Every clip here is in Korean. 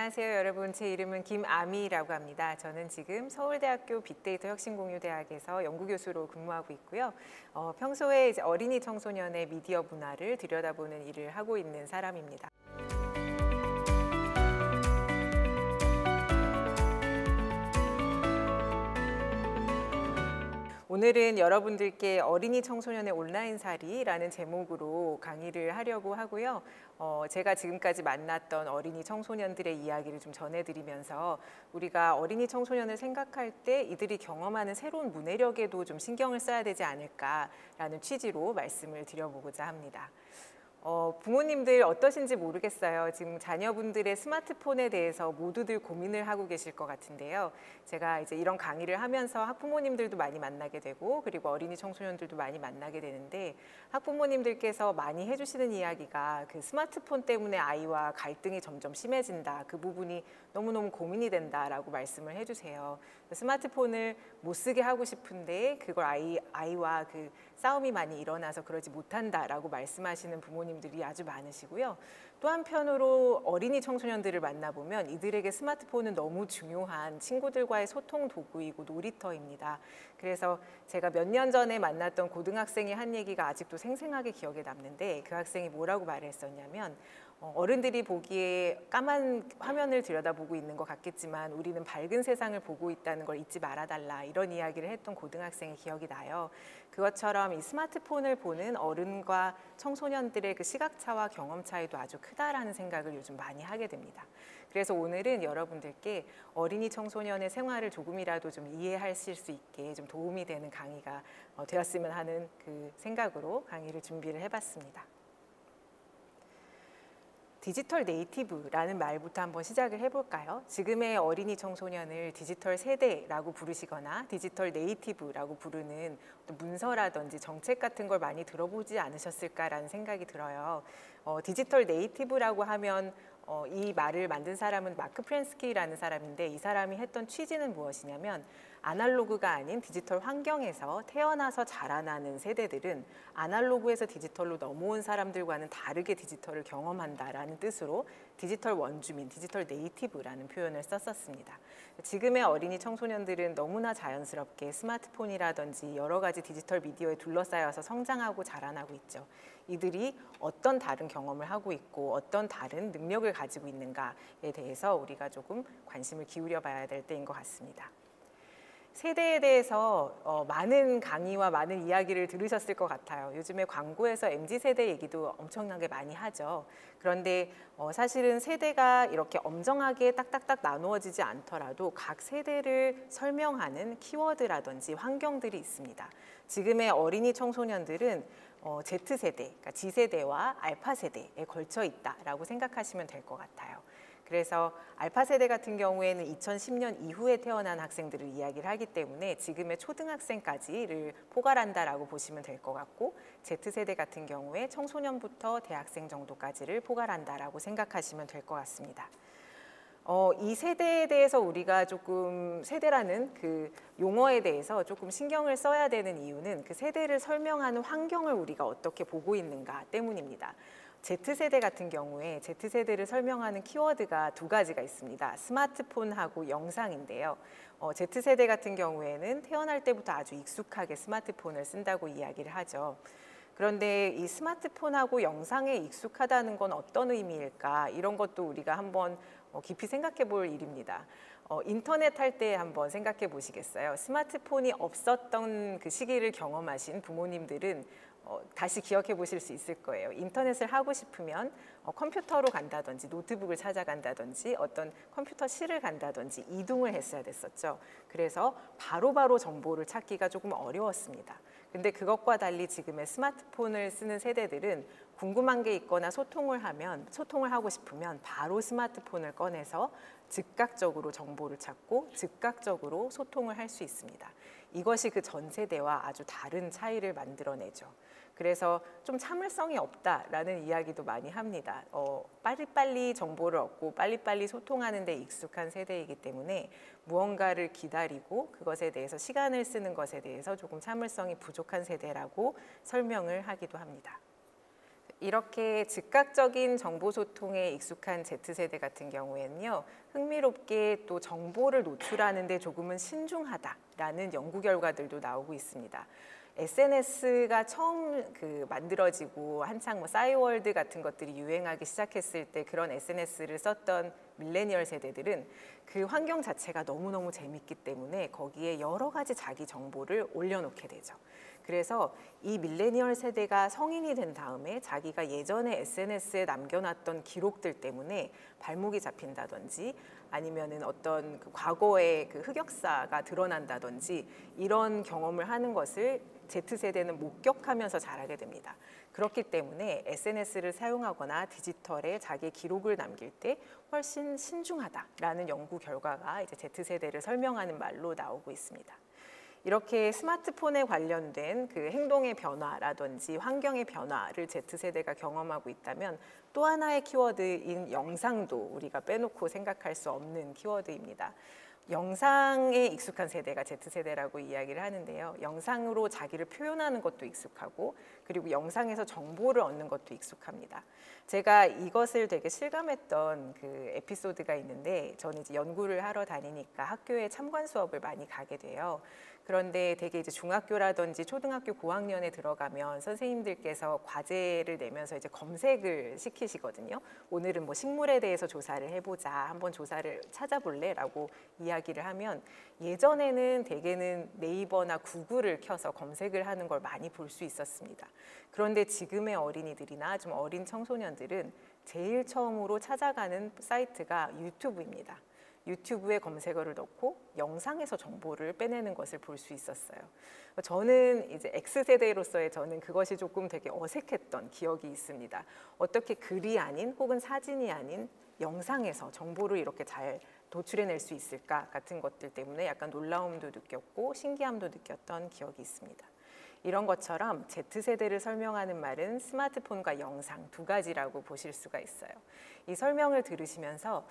안녕하세요, 여러분. 제 이름은 김아미라고 합니다. 저는 지금 서울대학교 빅데이터 혁신공유대학에서 연구교수로 근무하고 있고요. 평소에 이제 어린이 청소년의 미디어 문화를 들여다보는 일을 하고 있는 사람입니다. 오늘은 여러분들께 어린이 청소년의 온라인살이라는 제목으로 강의를 하려고 하고요. 제가 지금까지 만났던 어린이 청소년들의 이야기를 좀 전해드리면서 우리가 어린이 청소년을 생각할 때 이들이 경험하는 새로운 문해력에도 좀 신경을 써야 되지 않을까라는 취지로 말씀을 드려보고자 합니다. 부모님들 어떠신지 모르겠어요. 지금 자녀분들의 스마트폰에 대해서 모두들 고민을 하고 계실 것 같은데요. 제가 이제 이런 강의를 하면서 학부모님들도 많이 만나게 되고 그리고 어린이 청소년들도 많이 만나게 되는데 학부모님들께서 많이 해주시는 이야기가 그 스마트폰 때문에 아이와 갈등이 점점 심해진다. 그 부분이 너무너무 고민이 된다라고 말씀을 해주세요. 스마트폰을 못 쓰게 하고 싶은데 그걸 아이와 그 싸움이 많이 일어나서 그러지 못한다라고 말씀하시는 부모님들이 아주 많으시고요. 또 한편으로 어린이 청소년들을 만나보면 이들에게 스마트폰은 너무 중요한 친구들과의 소통 도구이고 놀이터입니다. 그래서 제가 몇 년 전에 만났던 고등학생이 한 얘기가 아직도 생생하게 기억에 남는데 그 학생이 뭐라고 말했었냐면 어른들이 보기에 까만 화면을 들여다보고 있는 것 같겠지만 우리는 밝은 세상을 보고 있다는 걸 잊지 말아달라 이런 이야기를 했던 고등학생의 기억이 나요. 그것처럼 이 스마트폰을 보는 어른과 청소년들의 그 시각차와 경험 차이도 아주 크다라는 생각을 요즘 많이 하게 됩니다. 그래서 오늘은 여러분들께 어린이 청소년의 생활을 조금이라도 좀 이해하실 수 있게 좀 도움이 되는 강의가 되었으면 하는 그 생각으로 강의를 준비를 해봤습니다. 디지털 네이티브라는 말부터 한번 시작을 해볼까요? 지금의 어린이 청소년을 디지털 세대라고 부르시거나 디지털 네이티브라고 부르는 문서라든지 정책 같은 걸 많이 들어보지 않으셨을까라는 생각이 들어요. 디지털 네이티브라고 하면 이 말을 만든 사람은 마크 프렌스키라는 사람인데 이 사람이 했던 취지는 무엇이냐면 아날로그가 아닌 디지털 환경에서 태어나서 자라나는 세대들은 아날로그에서 디지털로 넘어온 사람들과는 다르게 디지털을 경험한다라는 뜻으로 디지털 원주민, 디지털 네이티브라는 표현을 썼었습니다. 지금의 어린이 청소년들은 너무나 자연스럽게 스마트폰이라든지 여러 가지 디지털 미디어에 둘러싸여서 성장하고 자라나고 있죠. 이들이 어떤 다른 경험을 하고 있고 어떤 다른 능력을 가지고 있는가에 대해서 우리가 조금 관심을 기울여 봐야 될 때인 것 같습니다. 세대에 대해서 많은 강의와 많은 이야기를 들으셨을 것 같아요. 요즘에 광고에서 MZ세대 얘기도 엄청나게 많이 하죠. 그런데 사실은 세대가 이렇게 엄정하게 딱딱딱 나누어지지 않더라도 각 세대를 설명하는 키워드라든지 환경들이 있습니다. 지금의 어린이 청소년들은 Z세대, 그러니까 G세대와 알파세대에 걸쳐 있다라고 생각하시면 될 것 같아요. 그래서 알파 세대 같은 경우에는 2010년 이후에 태어난 학생들을 이야기를 하기 때문에 지금의 초등학생까지를 포괄한다라고 보시면 될 것 같고 Z세대 같은 경우에 청소년부터 대학생 정도까지를 포괄한다라고 생각하시면 될 것 같습니다. 이 세대에 대해서 우리가 조금 세대라는 그 용어에 대해서 조금 신경을 써야 되는 이유는 그 세대를 설명하는 환경을 우리가 어떻게 보고 있는가 때문입니다. Z세대 같은 경우에 Z세대를 설명하는 키워드가 두 가지가 있습니다. 스마트폰하고 영상인데요. Z세대 같은 경우에는 태어날 때부터 아주 익숙하게 스마트폰을 쓴다고 이야기를 하죠. 그런데 이 스마트폰하고 영상에 익숙하다는 건 어떤 의미일까? 이런 것도 우리가 한번 깊이 생각해 볼 일입니다. 인터넷 할 때 한번 생각해 보시겠어요? 스마트폰이 없었던 그 시기를 경험하신 부모님들은 다시 기억해 보실 수 있을 거예요. 인터넷을 하고 싶으면 컴퓨터로 간다든지 노트북을 찾아간다든지 어떤 컴퓨터실을 간다든지 이동을 했어야 됐었죠. 그래서 바로바로 정보를 찾기가 조금 어려웠습니다. 근데 그것과 달리 지금의 스마트폰을 쓰는 세대들은 궁금한 게 있거나 소통을 하고 싶으면 바로 스마트폰을 꺼내서 즉각적으로 정보를 찾고 즉각적으로 소통을 할 수 있습니다. 이것이 그 전 세대와 아주 다른 차이를 만들어내죠. 그래서 좀 참을성이 없다라는 이야기도 많이 합니다. 빨리빨리 정보를 얻고 빨리빨리 소통하는 데 익숙한 세대이기 때문에 무언가를 기다리고 그것에 대해서 시간을 쓰는 것에 대해서 조금 참을성이 부족한 세대라고 설명을 하기도 합니다. 이렇게 즉각적인 정보 소통에 익숙한 Z세대 같은 경우에는요, 흥미롭게 또 정보를 노출하는 데 조금은 신중하다라는 연구 결과들도 나오고 있습니다. SNS가 처음 만들어지고 한창 뭐 싸이월드 같은 것들이 유행하기 시작했을 때 그런 SNS를 썼던 밀레니얼 세대들은 그 환경 자체가 너무너무 재밌기 때문에 거기에 여러 가지 자기 정보를 올려놓게 되죠. 그래서 이 밀레니얼 세대가 성인이 된 다음에 자기가 예전에 SNS에 남겨놨던 기록들 때문에 발목이 잡힌다든지 아니면은 어떤 과거의 흑역사가 드러난다든지 이런 경험을 하는 것을 Z세대는 목격하면서 자라게 됩니다. 그렇기 때문에 SNS를 사용하거나 디지털에 자기의 기록을 남길 때 훨씬 신중하다라는 연구 결과가 이제 Z세대를 설명하는 말로 나오고 있습니다. 이렇게 스마트폰에 관련된 행동의 변화라든지 환경의 변화를 Z세대가 경험하고 있다면 또 하나의 키워드인 영상도 우리가 빼놓고 생각할 수 없는 키워드입니다. 영상에 익숙한 세대가 Z세대라고 이야기를 하는데요. 영상으로 자기를 표현하는 것도 익숙하고 그리고 영상에서 정보를 얻는 것도 익숙합니다. 제가 이것을 되게 실감했던 에피소드가 있는데 저는 이제 연구를 하러 다니니까 학교에 참관 수업을 많이 가게 돼요. 그런데 되게 이제 중학교라든지 초등학교 고학년에 들어가면 선생님들께서 과제를 내면서 이제 검색을 시키시거든요. 오늘은 뭐 식물에 대해서 조사를 해보자, 한번 조사를 찾아볼래라고 이야기를 하면 예전에는 대개는 네이버나 구글을 켜서 검색을 하는 걸 많이 볼 수 있었습니다. 그런데 지금의 어린이들이나 좀 어린 청소년들은 제일 처음으로 찾아가는 사이트가 유튜브입니다. 유튜브에 검색어를 넣고 영상에서 정보를 빼내는 것을 볼 수 있었어요. 저는 이제 X세대로서의 저는 그것이 조금 되게 어색했던 기억이 있습니다. 어떻게 글이 아닌 혹은 사진이 아닌 영상에서 정보를 이렇게 잘 도출해낼 수 있을까 같은 것들 때문에 약간 놀라움도 느꼈고 신기함도 느꼈던 기억이 있습니다. 이런 것처럼 Z세대를 설명하는 말은 스마트폰과 영상 두 가지라고 보실 수가 있어요. 이 설명을 들으시면서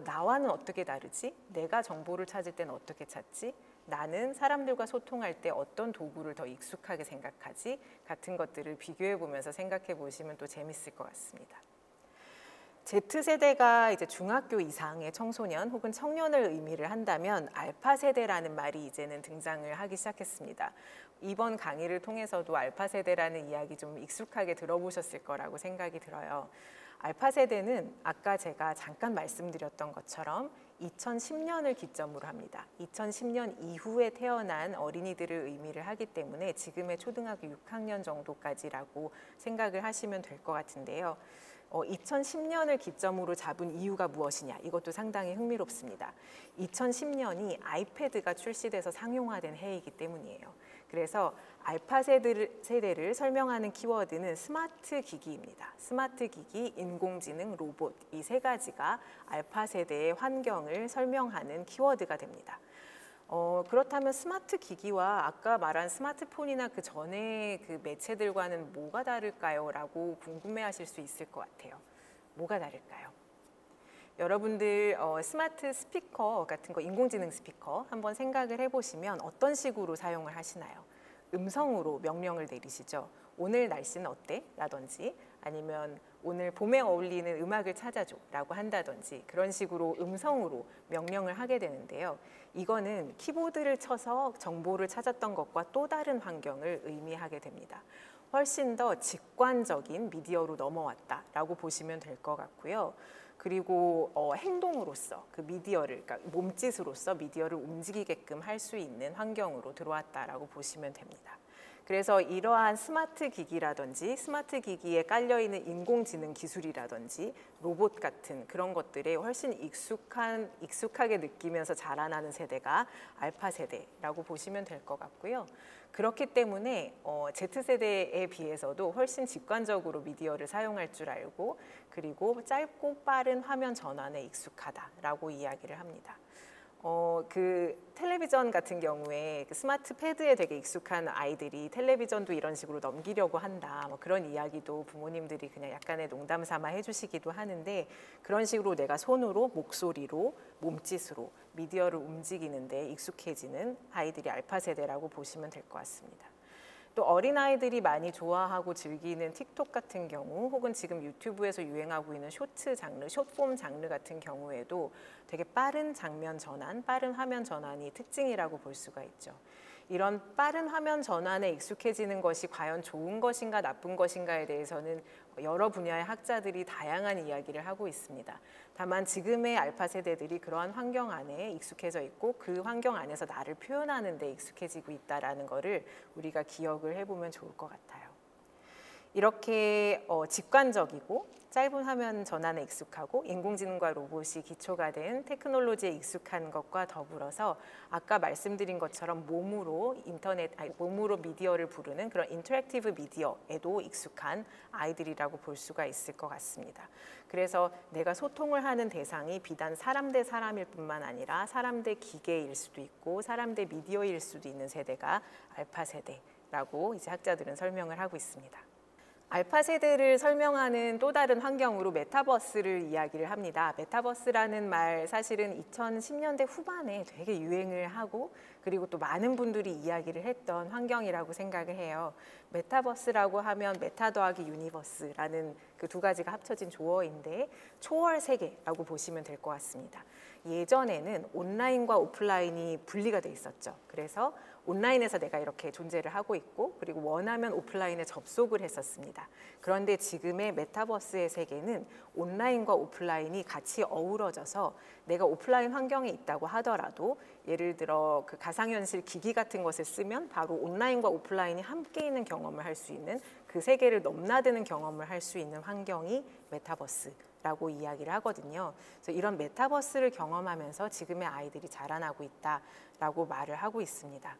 나와는 어떻게 다르지? 내가 정보를 찾을 때는 어떻게 찾지? 나는 사람들과 소통할 때 어떤 도구를 더 익숙하게 생각하지? 같은 것들을 비교해 보면서 생각해 보시면 또 재밌을 것 같습니다. Z세대가 이제 중학교 이상의 청소년 혹은 청년을 의미를 한다면 알파 세대라는 말이 이제는 등장을 하기 시작했습니다. 이번 강의를 통해서도 알파 세대라는 이야기 좀 익숙하게 들어보셨을 거라고 생각이 들어요. 알파 세대는 아까 제가 잠깐 말씀드렸던 것처럼 2010년을 기점으로 합니다. 2010년 이후에 태어난 어린이들을 의미를 하기 때문에 지금의 초등학교 6학년 정도까지라고 생각을 하시면 될 것 같은데요. 2010년을 기점으로 잡은 이유가 무엇이냐, 이것도 상당히 흥미롭습니다. 2010년이 아이패드가 출시돼서 상용화된 해이기 때문이에요. 그래서 알파 세대를 설명하는 키워드는 스마트 기기입니다. 스마트 기기, 인공지능, 로봇 이 세 가지가 알파 세대의 환경을 설명하는 키워드가 됩니다. 그렇다면 스마트 기기와 아까 말한 스마트폰이나 그 전에 그 매체들과는 뭐가 다를까요? 라고 궁금해하실 수 있을 것 같아요. 뭐가 다를까요? 여러분들 스마트 스피커 같은 거, 인공지능 스피커 한번 생각을 해보시면 어떤 식으로 사용을 하시나요? 음성으로 명령을 내리시죠. 오늘 날씨는 어때? 라든지 아니면 오늘 봄에 어울리는 음악을 찾아줘 라고 한다든지 그런 식으로 음성으로 명령을 하게 되는데요. 이거는 키보드를 쳐서 정보를 찾았던 것과 또 다른 환경을 의미하게 됩니다. 훨씬 더 직관적인 미디어로 넘어왔다라고 보시면 될 것 같고요. 그리고 행동으로서 그 미디어를, 그러니까 몸짓으로서 미디어를 움직이게끔 할 수 있는 환경으로 들어왔다라고 보시면 됩니다. 그래서 이러한 스마트 기기라든지 스마트 기기에 깔려있는 인공지능 기술이라든지 로봇 같은 그런 것들에 훨씬 익숙하게 느끼면서 자라나는 세대가 알파 세대라고 보시면 될 것 같고요. 그렇기 때문에 Z세대에 비해서도 훨씬 직관적으로 미디어를 사용할 줄 알고 그리고 짧고 빠른 화면 전환에 익숙하다라고 이야기를 합니다. 그 텔레비전 같은 경우에 그 스마트 패드에 되게 익숙한 아이들이 텔레비전도 이런 식으로 넘기려고 한다. 뭐 그런 이야기도 부모님들이 그냥 약간의 농담 삼아 해주시기도 하는데 그런 식으로 내가 손으로, 목소리로, 몸짓으로 미디어를 움직이는데 익숙해지는 아이들이 알파 세대라고 보시면 될 것 같습니다. 또 어린아이들이 많이 좋아하고 즐기는 틱톡 같은 경우 혹은 지금 유튜브에서 유행하고 있는 쇼츠 장르, 숏폼 장르 같은 경우에도 되게 빠른 장면 전환, 빠른 화면 전환이 특징이라고 볼 수가 있죠. 이런 빠른 화면 전환에 익숙해지는 것이 과연 좋은 것인가 나쁜 것인가에 대해서는 여러 분야의 학자들이 다양한 이야기를 하고 있습니다. 다만 지금의 알파 세대들이 그러한 환경 안에 익숙해져 있고 그 환경 안에서 나를 표현하는 데 익숙해지고 있다는 것을 우리가 기억을 해보면 좋을 것 같아요. 이렇게 직관적이고 짧은 화면 전환에 익숙하고 인공지능과 로봇이 기초가 된 테크놀로지에 익숙한 것과 더불어서 아까 말씀드린 것처럼 몸으로 몸으로 미디어를 부르는 그런 인터랙티브 미디어에도 익숙한 아이들이라고 볼 수가 있을 것 같습니다. 그래서 내가 소통을 하는 대상이 비단 사람 대 사람일 뿐만 아니라 사람 대 기계일 수도 있고 사람 대 미디어일 수도 있는 세대가 알파 세대라고 이제 학자들은 설명을 하고 있습니다. 알파 세대를 설명하는 또 다른 환경으로 메타버스를 이야기를 합니다. 메타버스라는 말 사실은 2010년대 후반에 되게 유행을 하고 그리고 또 많은 분들이 이야기를 했던 환경이라고 생각을 해요. 메타버스라고 하면 메타 더하기 유니버스라는 그 두 가지가 합쳐진 조어인데 초월 세계라고 보시면 될 것 같습니다. 예전에는 온라인과 오프라인이 분리가 돼 있었죠. 그래서 온라인에서 내가 이렇게 존재를 하고 있고 그리고 원하면 오프라인에 접속을 했었습니다. 그런데 지금의 메타버스의 세계는 온라인과 오프라인이 같이 어우러져서 내가 오프라인 환경에 있다고 하더라도 예를 들어 그 가상현실 기기 같은 것을 쓰면 바로 온라인과 오프라인이 함께 있는 경험을 할 수 있는 그 세계를 넘나드는 경험을 할 수 있는 환경이 메타버스라고 이야기를 하거든요. 그래서 이런 메타버스를 경험하면서 지금의 아이들이 자라나고 있다라고 말을 하고 있습니다.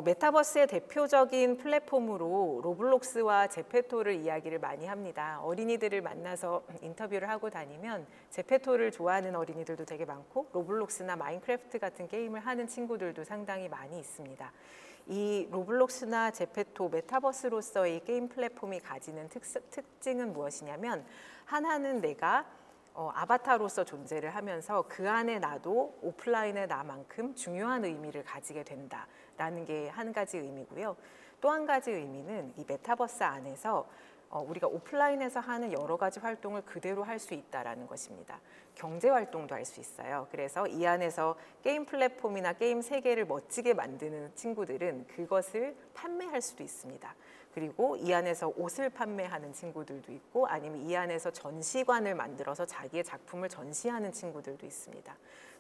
메타버스의 대표적인 플랫폼으로 로블록스와 제페토를 이야기를 많이 합니다. 어린이들을 만나서 인터뷰를 하고 다니면 제페토를 좋아하는 어린이들도 되게 많고 로블록스나 마인크래프트 같은 게임을 하는 친구들도 상당히 많이 있습니다. 이 로블록스나 제페토, 메타버스로서의 게임 플랫폼이 가지는 특징은 무엇이냐면 하나는 내가 아바타로서 존재를 하면서 그 안에 나도 오프라인의 나만큼 중요한 의미를 가지게 된다라는 게 한 가지 의미고요. 또 한 가지 의미는 이 메타버스 안에서 우리가 오프라인에서 하는 여러 가지 활동을 그대로 할 수 있다는 것입니다. 경제 활동도 할 수 있어요. 그래서 이 안에서 게임 플랫폼이나 게임 세계를 멋지게 만드는 친구들은 그것을 판매할 수도 있습니다. 그리고 이 안에서 옷을 판매하는 친구들도 있고 아니면 이 안에서 전시관을 만들어서 자기의 작품을 전시하는 친구들도 있습니다.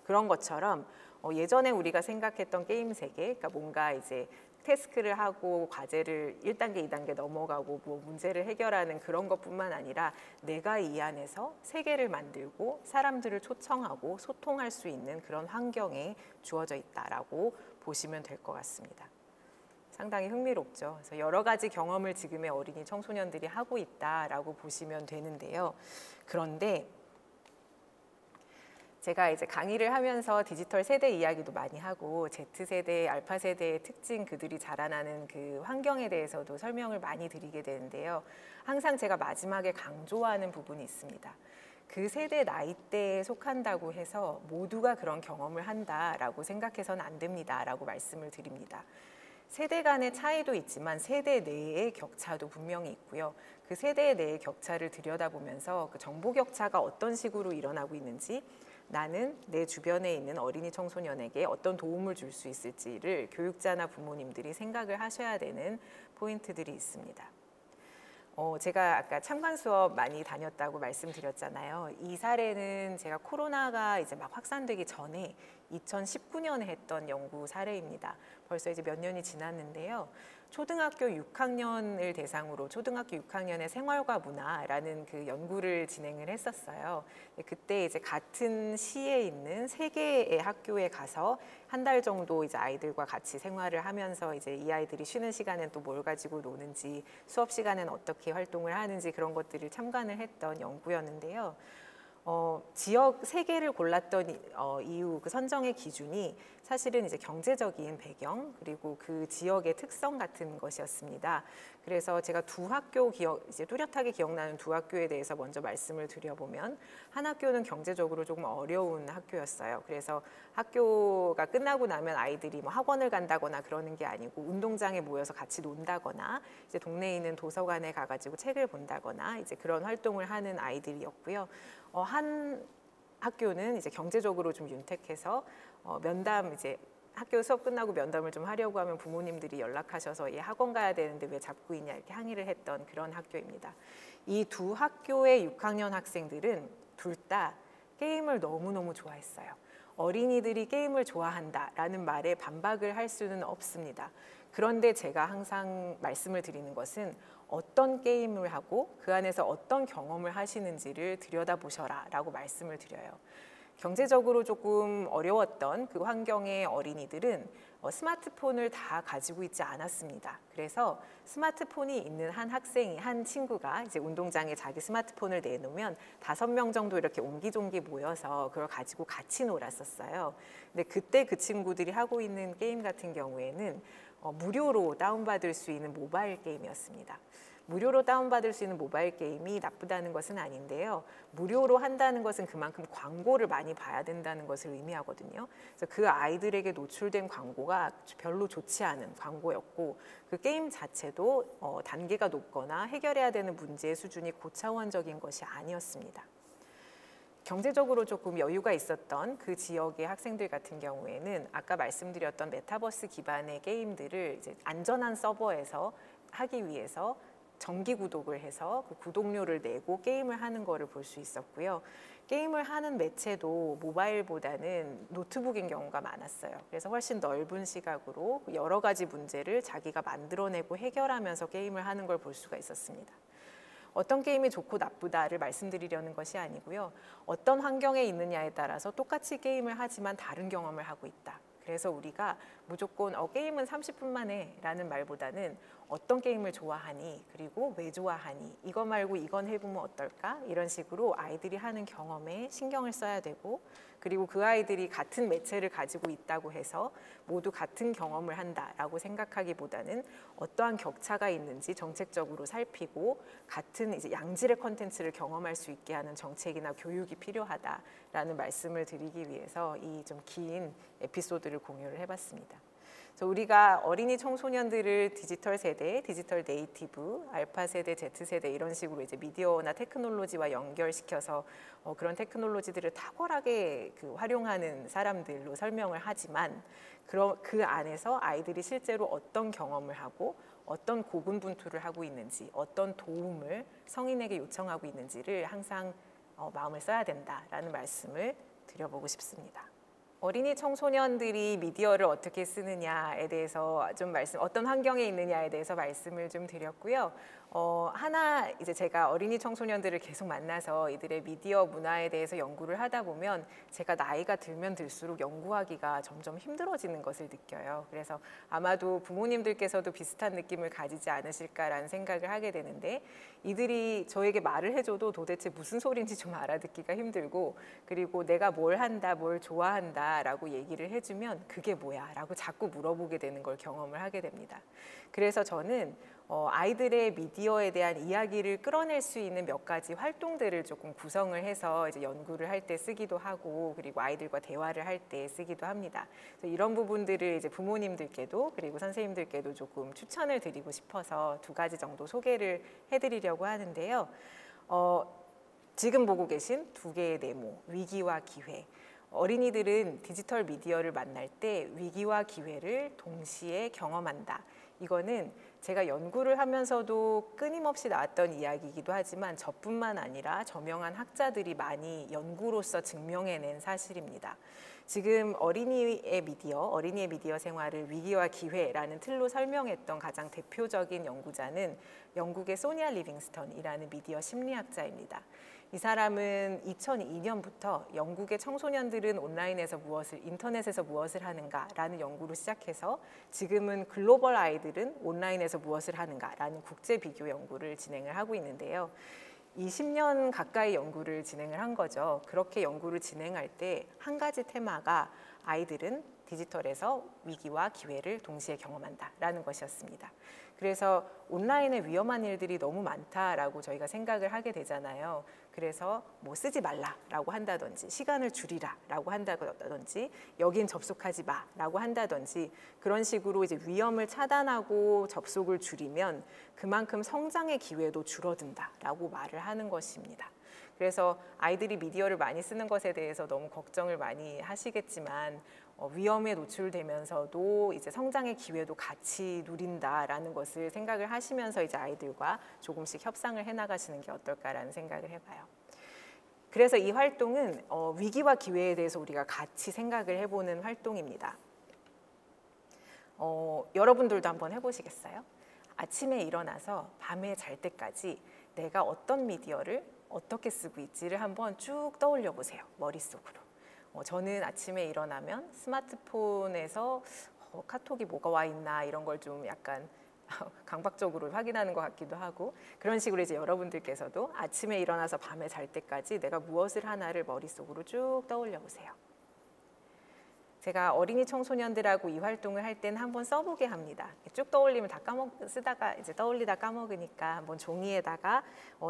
그런 것처럼 예전에 우리가 생각했던 게임 세계, 그러니까 뭔가 이제 태스크를 하고 과제를 1단계, 2단계 넘어가고 뭐 문제를 해결하는 그런 것뿐만 아니라 내가 이 안에서 세계를 만들고 사람들을 초청하고 소통할 수 있는 그런 환경에 주어져 있다라고 보시면 될 것 같습니다. 상당히 흥미롭죠. 그래서 여러 가지 경험을 지금의 어린이 청소년들이 하고 있다라고 보시면 되는데요. 그런데 제가 이제 강의를 하면서 디지털 세대 이야기도 많이 하고 Z세대, 알파 세대의 특징, 그들이 자라나는 그 환경에 대해서도 설명을 많이 드리게 되는데요. 항상 제가 마지막에 강조하는 부분이 있습니다. 그 세대 나이대에 속한다고 해서 모두가 그런 경험을 한다라고 생각해서는 안 됩니다라고 말씀을 드립니다. 세대 간의 차이도 있지만 세대 내의 격차도 분명히 있고요. 그 세대 내의 격차를 들여다보면서 그 정보 격차가 어떤 식으로 일어나고 있는지 나는 내 주변에 있는 어린이 청소년에게 어떤 도움을 줄 수 있을지를 교육자나 부모님들이 생각을 하셔야 되는 포인트들이 있습니다. 제가 아까 참관 수업 많이 다녔다고 말씀드렸잖아요. 이 사례는 제가 코로나가 이제 막 확산되기 전에 2019년에 했던 연구 사례입니다. 벌써 이제 몇 년이 지났는데요. 초등학교 6학년을 대상으로 초등학교 6학년의 생활과 문화라는 그 연구를 진행을 했었어요. 그때 이제 같은 시에 있는 3개의 학교에 가서 한 달 정도 이제 아이들과 같이 생활을 하면서 이제 이 아이들이 쉬는 시간엔 또 뭘 가지고 노는지, 수업 시간엔 어떻게 활동을 하는지 그런 것들을 참관을 했던 연구였는데요. 지역 3개를 골랐던 이유, 그 선정의 기준이 사실은 이제 경제적인 배경 그리고 그 지역의 특성 같은 것이었습니다. 그래서 제가 두 학교 이제 뚜렷하게 기억나는 두 학교에 대해서 먼저 말씀을 드려보면, 한 학교는 경제적으로 조금 어려운 학교였어요. 그래서 학교가 끝나고 나면 아이들이 뭐 학원을 간다거나 그러는 게 아니고 운동장에 모여서 같이 논다거나 이제 동네에 있는 도서관에 가가지고 책을 본다거나 이제 그런 활동을 하는 아이들이었고요. 한 학교는 이제 경제적으로 좀 윤택해서 면담 이제 학교 수업 끝나고 면담을 좀 하려고 하면 부모님들이 연락하셔서 얘 학원 가야 되는데 왜 잡고 있냐 이렇게 항의를 했던 그런 학교입니다. 이 두 학교의 6학년 학생들은 둘 다 게임을 너무너무 좋아했어요. 어린이들이 게임을 좋아한다라는 말에 반박을 할 수는 없습니다. 그런데 제가 항상 말씀을 드리는 것은 어떤 게임을 하고 그 안에서 어떤 경험을 하시는지를 들여다보셔라 라고 말씀을 드려요. 경제적으로 조금 어려웠던 그 환경의 어린이들은 스마트폰을 다 가지고 있지 않았습니다. 그래서 스마트폰이 있는 한 친구가 이제 운동장에 자기 스마트폰을 내놓으면 5명 정도 이렇게 옹기종기 모여서 그걸 가지고 같이 놀았었어요. 근데 그때 그 친구들이 하고 있는 게임 같은 경우에는 무료로 다운받을 수 있는 모바일 게임이었습니다. 무료로 다운받을 수 있는 모바일 게임이 나쁘다는 것은 아닌데요. 무료로 한다는 것은 그만큼 광고를 많이 봐야 된다는 것을 의미하거든요. 그래서 그 아이들에게 노출된 광고가 별로 좋지 않은 광고였고, 그 게임 자체도 단계가 높거나 해결해야 되는 문제의 수준이 고차원적인 것이 아니었습니다. 경제적으로 조금 여유가 있었던 그 지역의 학생들 같은 경우에는 아까 말씀드렸던 메타버스 기반의 게임들을 이제 안전한 서버에서 하기 위해서 정기 구독을 해서 그 구독료를 내고 게임을 하는 거를 볼 수 있었고요. 게임을 하는 매체도 모바일보다는 노트북인 경우가 많았어요. 그래서 훨씬 넓은 시각으로 여러 가지 문제를 자기가 만들어내고 해결하면서 게임을 하는 걸 볼 수가 있었습니다. 어떤 게임이 좋고 나쁘다를 말씀드리려는 것이 아니고요. 어떤 환경에 있느냐에 따라서 똑같이 게임을 하지만 다른 경험을 하고 있다. 그래서 우리가 무조건 게임은 30분만 해 라는 말보다는 어떤 게임을 좋아하니, 그리고 왜 좋아하니, 이거 말고 이건 해보면 어떨까, 이런 식으로 아이들이 하는 경험에 신경을 써야 되고, 그리고 그 아이들이 같은 매체를 가지고 있다고 해서 모두 같은 경험을 한다라고 생각하기보다는 어떠한 격차가 있는지 정책적으로 살피고 같은 이제 양질의 콘텐츠를 경험할 수 있게 하는 정책이나 교육이 필요하다라는 말씀을 드리기 위해서 이 좀 긴 에피소드를 공유를 해봤습니다. 그래서 우리가 어린이 청소년들을 디지털 세대, 디지털 네이티브, 알파 세대, Z 세대 이런 식으로 이제 미디어나 테크놀로지와 연결시켜서 그런 테크놀로지들을 탁월하게 활용하는 사람들로 설명을 하지만 그 안에서 아이들이 실제로 어떤 경험을 하고 어떤 고군분투를 하고 있는지, 어떤 도움을 성인에게 요청하고 있는지를 항상 마음을 써야 된다라는 말씀을 드려보고 싶습니다. 어린이 청소년들이 미디어를 어떻게 쓰느냐에 대해서 어떤 환경에 있느냐에 대해서 말씀을 좀 드렸고요. 이제 제가 어린이 청소년들을 계속 만나서 이들의 미디어 문화에 대해서 연구를 하다 보면 제가 나이가 들면 들수록 연구하기가 점점 힘들어지는 것을 느껴요. 그래서 아마도 부모님들께서도 비슷한 느낌을 가지지 않으실까라는 생각을 하게 되는데, 이들이 저에게 말을 해줘도 도대체 무슨 소리인지 좀 알아듣기가 힘들고, 그리고 내가 뭘 한다, 뭘 좋아한다 라고 얘기를 해주면 그게 뭐야 라고 자꾸 물어보게 되는 걸 경험을 하게 됩니다. 그래서 저는 아이들의 미디어에 대한 이야기를 끌어낼 수 있는 몇 가지 활동들을 조금 구성을 해서 이제 연구를 할 때 쓰기도 하고, 그리고 아이들과 대화를 할 때 쓰기도 합니다. 그래서 이런 부분들을 이제 부모님들께도 그리고 선생님들께도 조금 추천을 드리고 싶어서 2가지 정도 소개를 해드리려고 하는데요. 지금 보고 계신 2개의 네모, 위기와 기회. 어린이들은 디지털 미디어를 만날 때 위기와 기회를 동시에 경험한다. 이거는 제가 연구를 하면서도 끊임없이 나왔던 이야기이기도 하지만 저뿐만 아니라 저명한 학자들이 많이 연구로서 증명해낸 사실입니다. 지금 어린이의 미디어 생활을 위기와 기회라는 틀로 설명했던 가장 대표적인 연구자는 영국의 소니아 리빙스턴이라는 미디어 심리학자입니다. 이 사람은 2002년부터 영국의 청소년들은 인터넷에서 무엇을 하는가라는 연구로 시작해서 지금은 글로벌 아이들은 온라인에서 무엇을 하는가라는 국제 비교 연구를 진행을 하고 있는데요. 20년 가까이 연구를 진행을 한 거죠. 그렇게 연구를 진행할 때 한 가지 테마가 아이들은 디지털에서 위기와 기회를 동시에 경험한다라는 것이었습니다. 그래서 온라인에 위험한 일들이 너무 많다라고 저희가 생각을 하게 되잖아요. 그래서 뭐 쓰지 말라라고 한다든지 시간을 줄이라라고 한다든지 여긴 접속하지 마라고 한다든지 그런 식으로 이제 위험을 차단하고 접속을 줄이면 그만큼 성장의 기회도 줄어든다라고 말을 하는 것입니다. 그래서 아이들이 미디어를 많이 쓰는 것에 대해서 너무 걱정을 많이 하시겠지만 위험에 노출되면서도 이제 성장의 기회도 같이 누린다라는 것을 생각을 하시면서 이제 아이들과 조금씩 협상을 해나가시는 게 어떨까라는 생각을 해봐요. 그래서 이 활동은 위기와 기회에 대해서 우리가 같이 생각을 해보는 활동입니다. 여러분들도 한번 해보시겠어요? 아침에 일어나서 밤에 잘 때까지 내가 어떤 미디어를 어떻게 쓰고 있지를 한번 쭉 떠올려 보세요. 머릿속으로. 저는 아침에 일어나면 스마트폰에서 카톡이 뭐가 와 있나 이런 걸 좀 약간 강박적으로 확인하는 것 같기도 하고 그런 식으로 이제 여러분들께서도 아침에 일어나서 밤에 잘 때까지 내가 무엇을 하나를 머릿속으로 쭉 떠올려 보세요. 제가 어린이 청소년들하고 이 활동을 할 때는 한번 써보게 합니다. 쭉 떠올리면 다 쓰다가 이제 떠올리다 까먹으니까 한번 종이에다가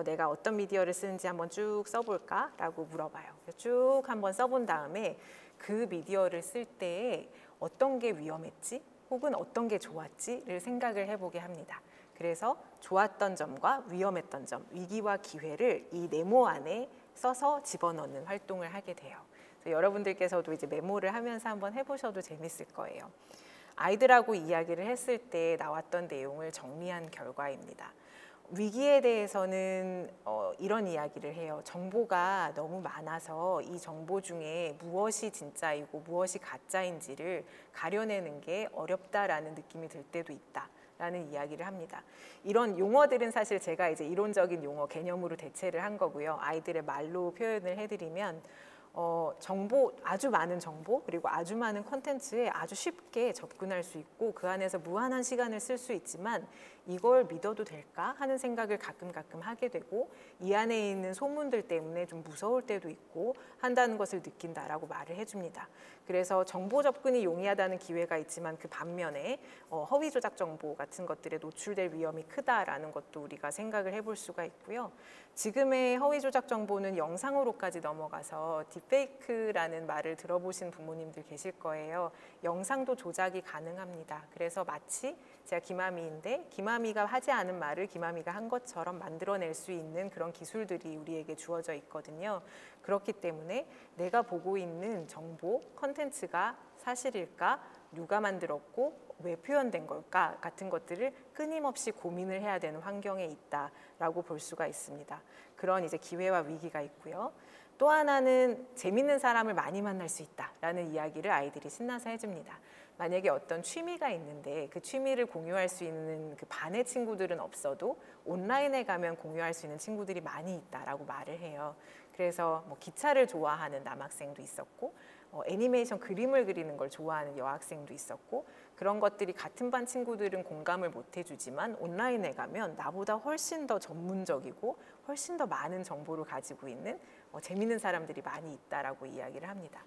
내가 어떤 미디어를 쓰는지 한번 쭉 써볼까라고 물어봐요. 쭉 한번 써본 다음에 그 미디어를 쓸 때에 어떤 게 위험했지 혹은 어떤 게 좋았지를 생각을 해보게 합니다. 그래서 좋았던 점과 위험했던 점, 위기와 기회를 이 네모 안에 써서 집어넣는 활동을 하게 돼요. 여러분들께서도 이제 메모를 하면서 한번 해보셔도 재밌을 거예요. 아이들하고 이야기를 했을 때 나왔던 내용을 정리한 결과입니다. 위기에 대해서는 이런 이야기를 해요. 정보가 너무 많아서 이 정보 중에 무엇이 진짜이고 무엇이 가짜인지를 가려내는 게 어렵다라는 느낌이 들 때도 있다. 라는 이야기를 합니다. 이런 용어들은 사실 제가 이제 이론적인 용어 개념으로 대체를 한 거고요. 아이들의 말로 표현을 해드리면 정보, 아주 많은 정보 그리고 아주 많은 콘텐츠에 아주 쉽게 접근할 수 있고 그 안에서 무한한 시간을 쓸 수 있지만 이걸 믿어도 될까 하는 생각을 가끔 하게 되고 이 안에 있는 소문들 때문에 좀 무서울 때도 있고 한다는 것을 느낀다라고 말을 해줍니다. 그래서 정보 접근이 용이하다는 기회가 있지만 그 반면에 허위 조작 정보 같은 것들에 노출될 위험이 크다라는 것도 우리가 생각을 해볼 수가 있고요. 지금의 허위 조작 정보는 영상으로까지 넘어가서 딥페이크라는 말을 들어보신 부모님들 계실 거예요. 영상도 조작이 가능합니다. 그래서 마치 제가 김아미인데 김아미가 하지 않은 말을 김아미가 한 것처럼 만들어낼 수 있는 그런 기술들이 우리에게 주어져 있거든요. 그렇기 때문에 내가 보고 있는 정보, 컨텐츠가 사실일까? 누가 만들었고 왜 표현된 걸까? 같은 것들을 끊임없이 고민을 해야 되는 환경에 있다라고 볼 수가 있습니다. 그런 이제 기회와 위기가 있고요. 또 하나는 재밌는 사람을 많이 만날 수 있다라는 이야기를 아이들이 신나서 해줍니다. 만약에 어떤 취미가 있는데 그 취미를 공유할 수 있는 그 반의 친구들은 없어도 온라인에 가면 공유할 수 있는 친구들이 많이 있다라고 말을 해요. 그래서 뭐 기차를 좋아하는 남학생도 있었고 애니메이션 그림을 그리는 걸 좋아하는 여학생도 있었고 그런 것들이 같은 반 친구들은 공감을 못 해주지만 온라인에 가면 나보다 훨씬 더 전문적이고 훨씬 더 많은 정보를 가지고 있는 재밌는 사람들이 많이 있다라고 이야기를 합니다.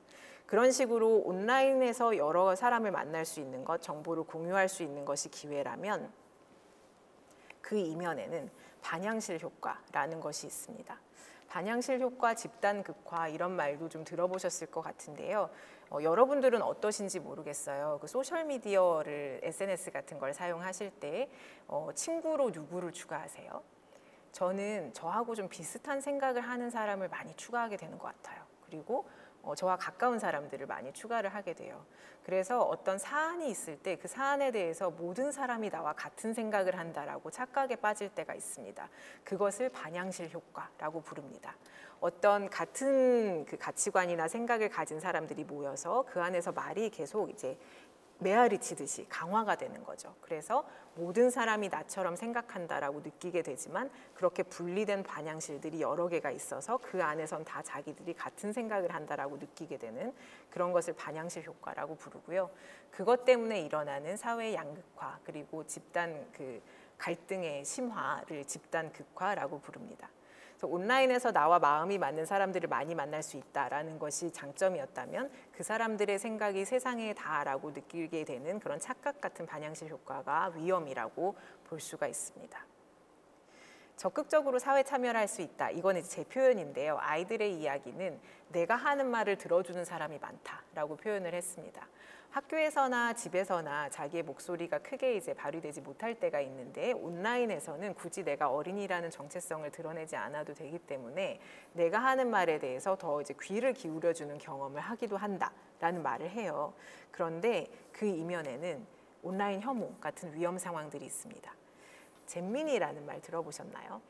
그런 식으로 온라인에서 여러 사람을 만날 수 있는 것, 정보를 공유할 수 있는 것이 기회라면 그 이면에는 반향실 효과라는 것이 있습니다. 반향실 효과, 집단 극화 이런 말도 좀 들어보셨을 것 같은데요. 여러분들은 어떠신지 모르겠어요. 그 소셜미디어를 SNS 같은 걸 사용하실 때 친구로 누구를 추가하세요? 저는 저하고 좀 비슷한 생각을 하는 사람을 많이 추가하게 되는 것 같아요. 그리고 저와 가까운 사람들을 많이 추가를 하게 돼요. 그래서 어떤 사안이 있을 때 그 사안에 대해서 모든 사람이 나와 같은 생각을 한다라고 착각에 빠질 때가 있습니다. 그것을 반향실 효과라고 부릅니다. 어떤 같은 그 가치관이나 생각을 가진 사람들이 모여서 그 안에서 말이 계속 이제 메아리 치듯이 강화가 되는 거죠. 그래서 모든 사람이 나처럼 생각한다라고 느끼게 되지만 그렇게 분리된 반향실들이 여러 개가 있어서 그 안에선 다 자기들이 같은 생각을 한다라고 느끼게 되는 그런 것을 반향실 효과라고 부르고요. 그것 때문에 일어나는 사회 양극화 그리고 집단 그 갈등의 심화를 집단 극화라고 부릅니다. 그래서 온라인에서 나와 마음이 맞는 사람들을 많이 만날 수 있다라는 것이 장점이었다면 그 사람들의 생각이 세상에 다라고 느끼게 되는 그런 착각 같은 반향실 효과가 위험이라고 볼 수가 있습니다. 적극적으로 사회 참여를 할 수 있다. 이건 이제 제 표현인데요. 아이들의 이야기는 내가 하는 말을 들어주는 사람이 많다라고 표현을 했습니다. 학교에서나 집에서나 자기의 목소리가 크게 이제 발휘되지 못할 때가 있는데 온라인에서는 굳이 내가 어린이라는 정체성을 드러내지 않아도 되기 때문에 내가 하는 말에 대해서 더 이제 귀를 기울여주는 경험을 하기도 한다라는 말을 해요. 그런데 그 이면에는 온라인 혐오 같은 위험 상황들이 있습니다. 잼민이라는 말 들어보셨나요?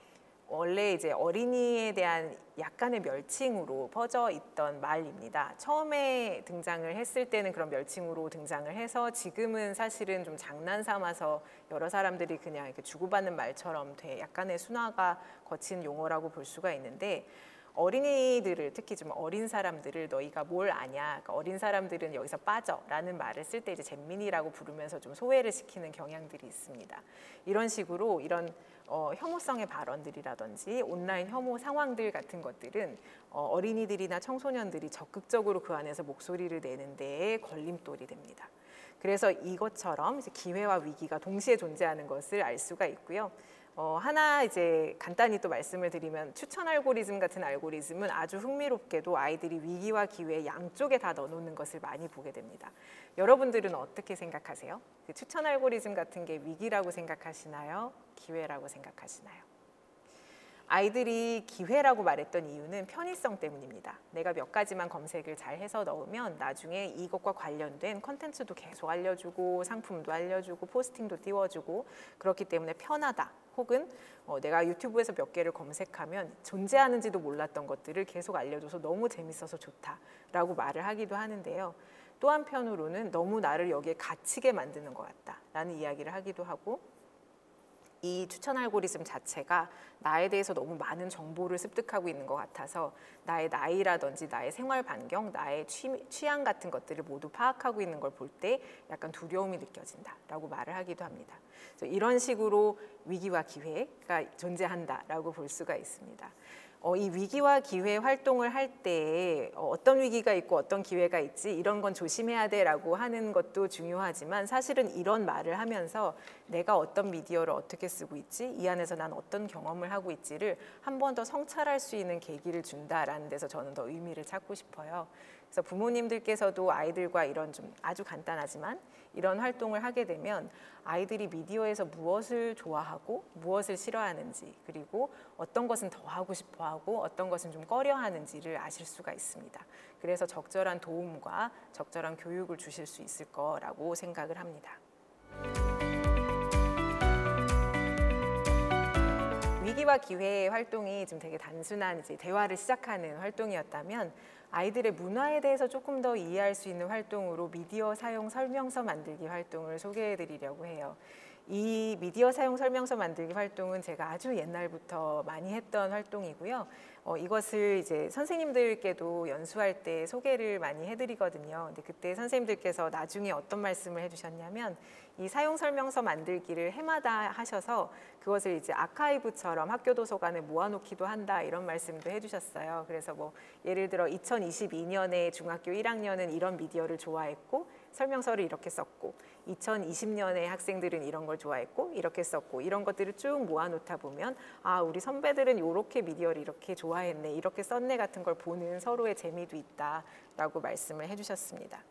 원래 이제 어린이에 대한 약간의 멸칭으로 퍼져 있던 말입니다. 처음에 등장을 했을 때는 그런 멸칭으로 등장을 해서 지금은 사실은 좀 장난 삼아서 여러 사람들이 그냥 이렇게 주고받는 말처럼 약간의 순화가 거친 용어라고 볼 수가 있는데 어린이들을 특히 좀 어린 사람들을 너희가 뭘 아냐, 그러니까 어린 사람들은 여기서 빠져라는 말을 쓸 때 이제 잼민이라고 부르면서 좀 소외를 시키는 경향들이 있습니다. 이런 식으로 이런 혐오성의 발언들이라든지 온라인 혐오 상황들 같은 것들은 어린이들이나 청소년들이 적극적으로 그 안에서 목소리를 내는 데에 걸림돌이 됩니다. 그래서 이것처럼 이제 기회와 위기가 동시에 존재하는 것을 알 수가 있고요. 하나 이제 간단히 또 말씀을 드리면 추천 알고리즘 같은 알고리즘은 아주 흥미롭게도 아이들이 위기와 기회 양쪽에 다 넣어놓는 것을 많이 보게 됩니다. 여러분들은 어떻게 생각하세요? 그 추천 알고리즘 같은 게 위기라고 생각하시나요? 기회라고 생각하시나요? 아이들이 기회라고 말했던 이유는 편의성 때문입니다. 내가 몇 가지만 검색을 잘 해서 넣으면 나중에 이것과 관련된 컨텐츠도 계속 알려주고 상품도 알려주고 포스팅도 띄워주고 그렇기 때문에 편하다. 혹은 내가 유튜브에서 몇 개를 검색하면 존재하는지도 몰랐던 것들을 계속 알려줘서 너무 재밌어서 좋다라고 말을 하기도 하는데요. 또 한편으로는 너무 나를 여기에 갇히게 만드는 것 같다라는 이야기를 하기도 하고 이 추천 알고리즘 자체가 나에 대해서 너무 많은 정보를 습득하고 있는 것 같아서 나의 나이라든지 나의 생활 반경, 나의 취향 같은 것들을 모두 파악하고 있는 걸 볼 때 약간 두려움이 느껴진다라고 말을 하기도 합니다. 그래서 이런 식으로 위기와 기회가 존재한다라고 볼 수가 있습니다. 이 위기와 기회 활동을 할 때 어떤 위기가 있고 어떤 기회가 있지 이런 건 조심해야 돼라고 하는 것도 중요하지만 사실은 이런 말을 하면서 내가 어떤 미디어를 어떻게 쓰고 있지 이 안에서 난 어떤 경험을 하고 있지를 한 번 더 성찰할 수 있는 계기를 준다라는 데서 저는 더 의미를 찾고 싶어요. 그래서 부모님들께서도 아이들과 이런 좀 아주 간단하지만 이런 활동을 하게 되면 아이들이 미디어에서 무엇을 좋아하고 무엇을 싫어하는지 그리고 어떤 것은 더 하고 싶어 하고 어떤 것은 좀 꺼려 하는지를 아실 수가 있습니다. 그래서 적절한 도움과 적절한 교육을 주실 수 있을 거라고 생각을 합니다. 위기와 기회의 활동이 좀 되게 단순한 이제 대화를 시작하는 활동이었다면 아이들의 문화에 대해서 조금 더 이해할 수 있는 활동으로 미디어 사용 설명서 만들기 활동을 소개해 드리려고 해요. 이 미디어 사용 설명서 만들기 활동은 제가 아주 옛날부터 많이 했던 활동이고요. 이것을 이제 선생님들께도 연수할 때 소개를 많이 해드리거든요. 근데 그때 선생님들께서 나중에 어떤 말씀을 해주셨냐면 이 사용 설명서 만들기를 해마다 하셔서 그것을 이제 아카이브처럼 학교 도서관에 모아놓기도 한다 이런 말씀도 해주셨어요. 그래서 뭐 예를 들어 2022년에 중학교 1학년은 이런 미디어를 좋아했고 설명서를 이렇게 썼고 2020년에 학생들은 이런 걸 좋아했고 이렇게 썼고 이런 것들을 쭉 모아놓다 보면 아 우리 선배들은 이렇게 미디어를 이렇게 좋아했네 이렇게 썼네 같은 걸 보는 서로의 재미도 있다라고 말씀을 해주셨습니다.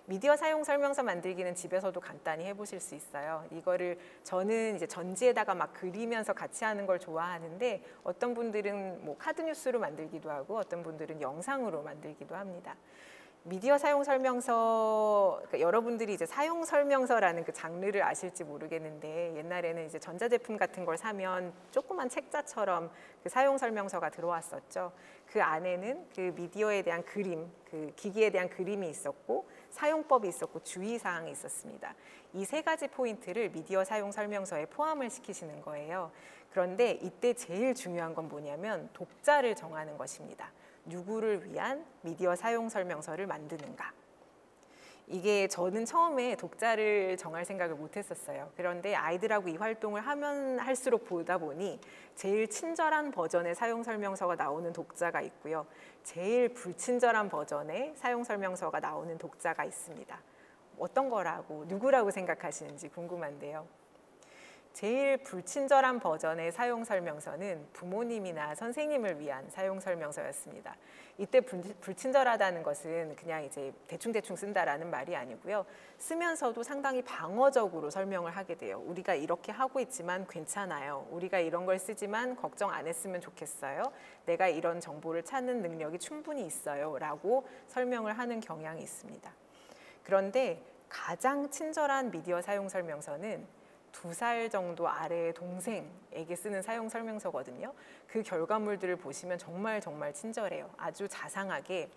미디어 사용 설명서 만들기는 집에서도 간단히 해보실 수 있어요. 이거를 저는 이제 전지에다가 막 그리면서 같이 하는 걸 좋아하는데 어떤 분들은 뭐 카드 뉴스로 만들기도 하고 어떤 분들은 영상으로 만들기도 합니다. 미디어 사용 설명서, 그러니까 여러분들이 이제 사용 설명서라는 그 장르를 아실지 모르겠는데 옛날에는 이제 전자제품 같은 걸 사면 조그만 책자처럼 그 사용 설명서가 들어왔었죠. 그 안에는 그 미디어에 대한 그림, 그 기기에 대한 그림이 있었고 사용법이 있었고 주의사항이 있었습니다. 이 세 가지 포인트를 미디어 사용 설명서에 포함을 시키시는 거예요. 그런데 이때 제일 중요한 건 뭐냐면 독자를 정하는 것입니다. 누구를 위한 미디어 사용 설명서를 만드는가. 이게 저는 처음에 독자를 정할 생각을 못 했었어요. 그런데 아이들하고 이 활동을 하면 할수록 보다 보니 제일 친절한 버전의 사용 설명서가 나오는 독자가 있고요. 제일 불친절한 버전의 사용 설명서가 나오는 독자가 있습니다. 어떤 거라고, 누구라고 생각하시는지 궁금한데요. 제일 불친절한 버전의 사용 설명서는 부모님이나 선생님을 위한 사용 설명서였습니다. 이때 불친절하다는 것은 그냥 이제 대충대충 쓴다라는 말이 아니고요. 쓰면서도 상당히 방어적으로 설명을 하게 돼요. 우리가 이렇게 하고 있지만 괜찮아요. 우리가 이런 걸 쓰지만 걱정 안 했으면 좋겠어요. 내가 이런 정보를 찾는 능력이 충분히 있어요. 라고 설명을 하는 경향이 있습니다. 그런데 가장 친절한 미디어 사용 설명서는 2살 정도 아래의 동생에게 쓰는 사용 설명서거든요. 그 결과물들을 보시면 정말 친절해요. 아주 자상하게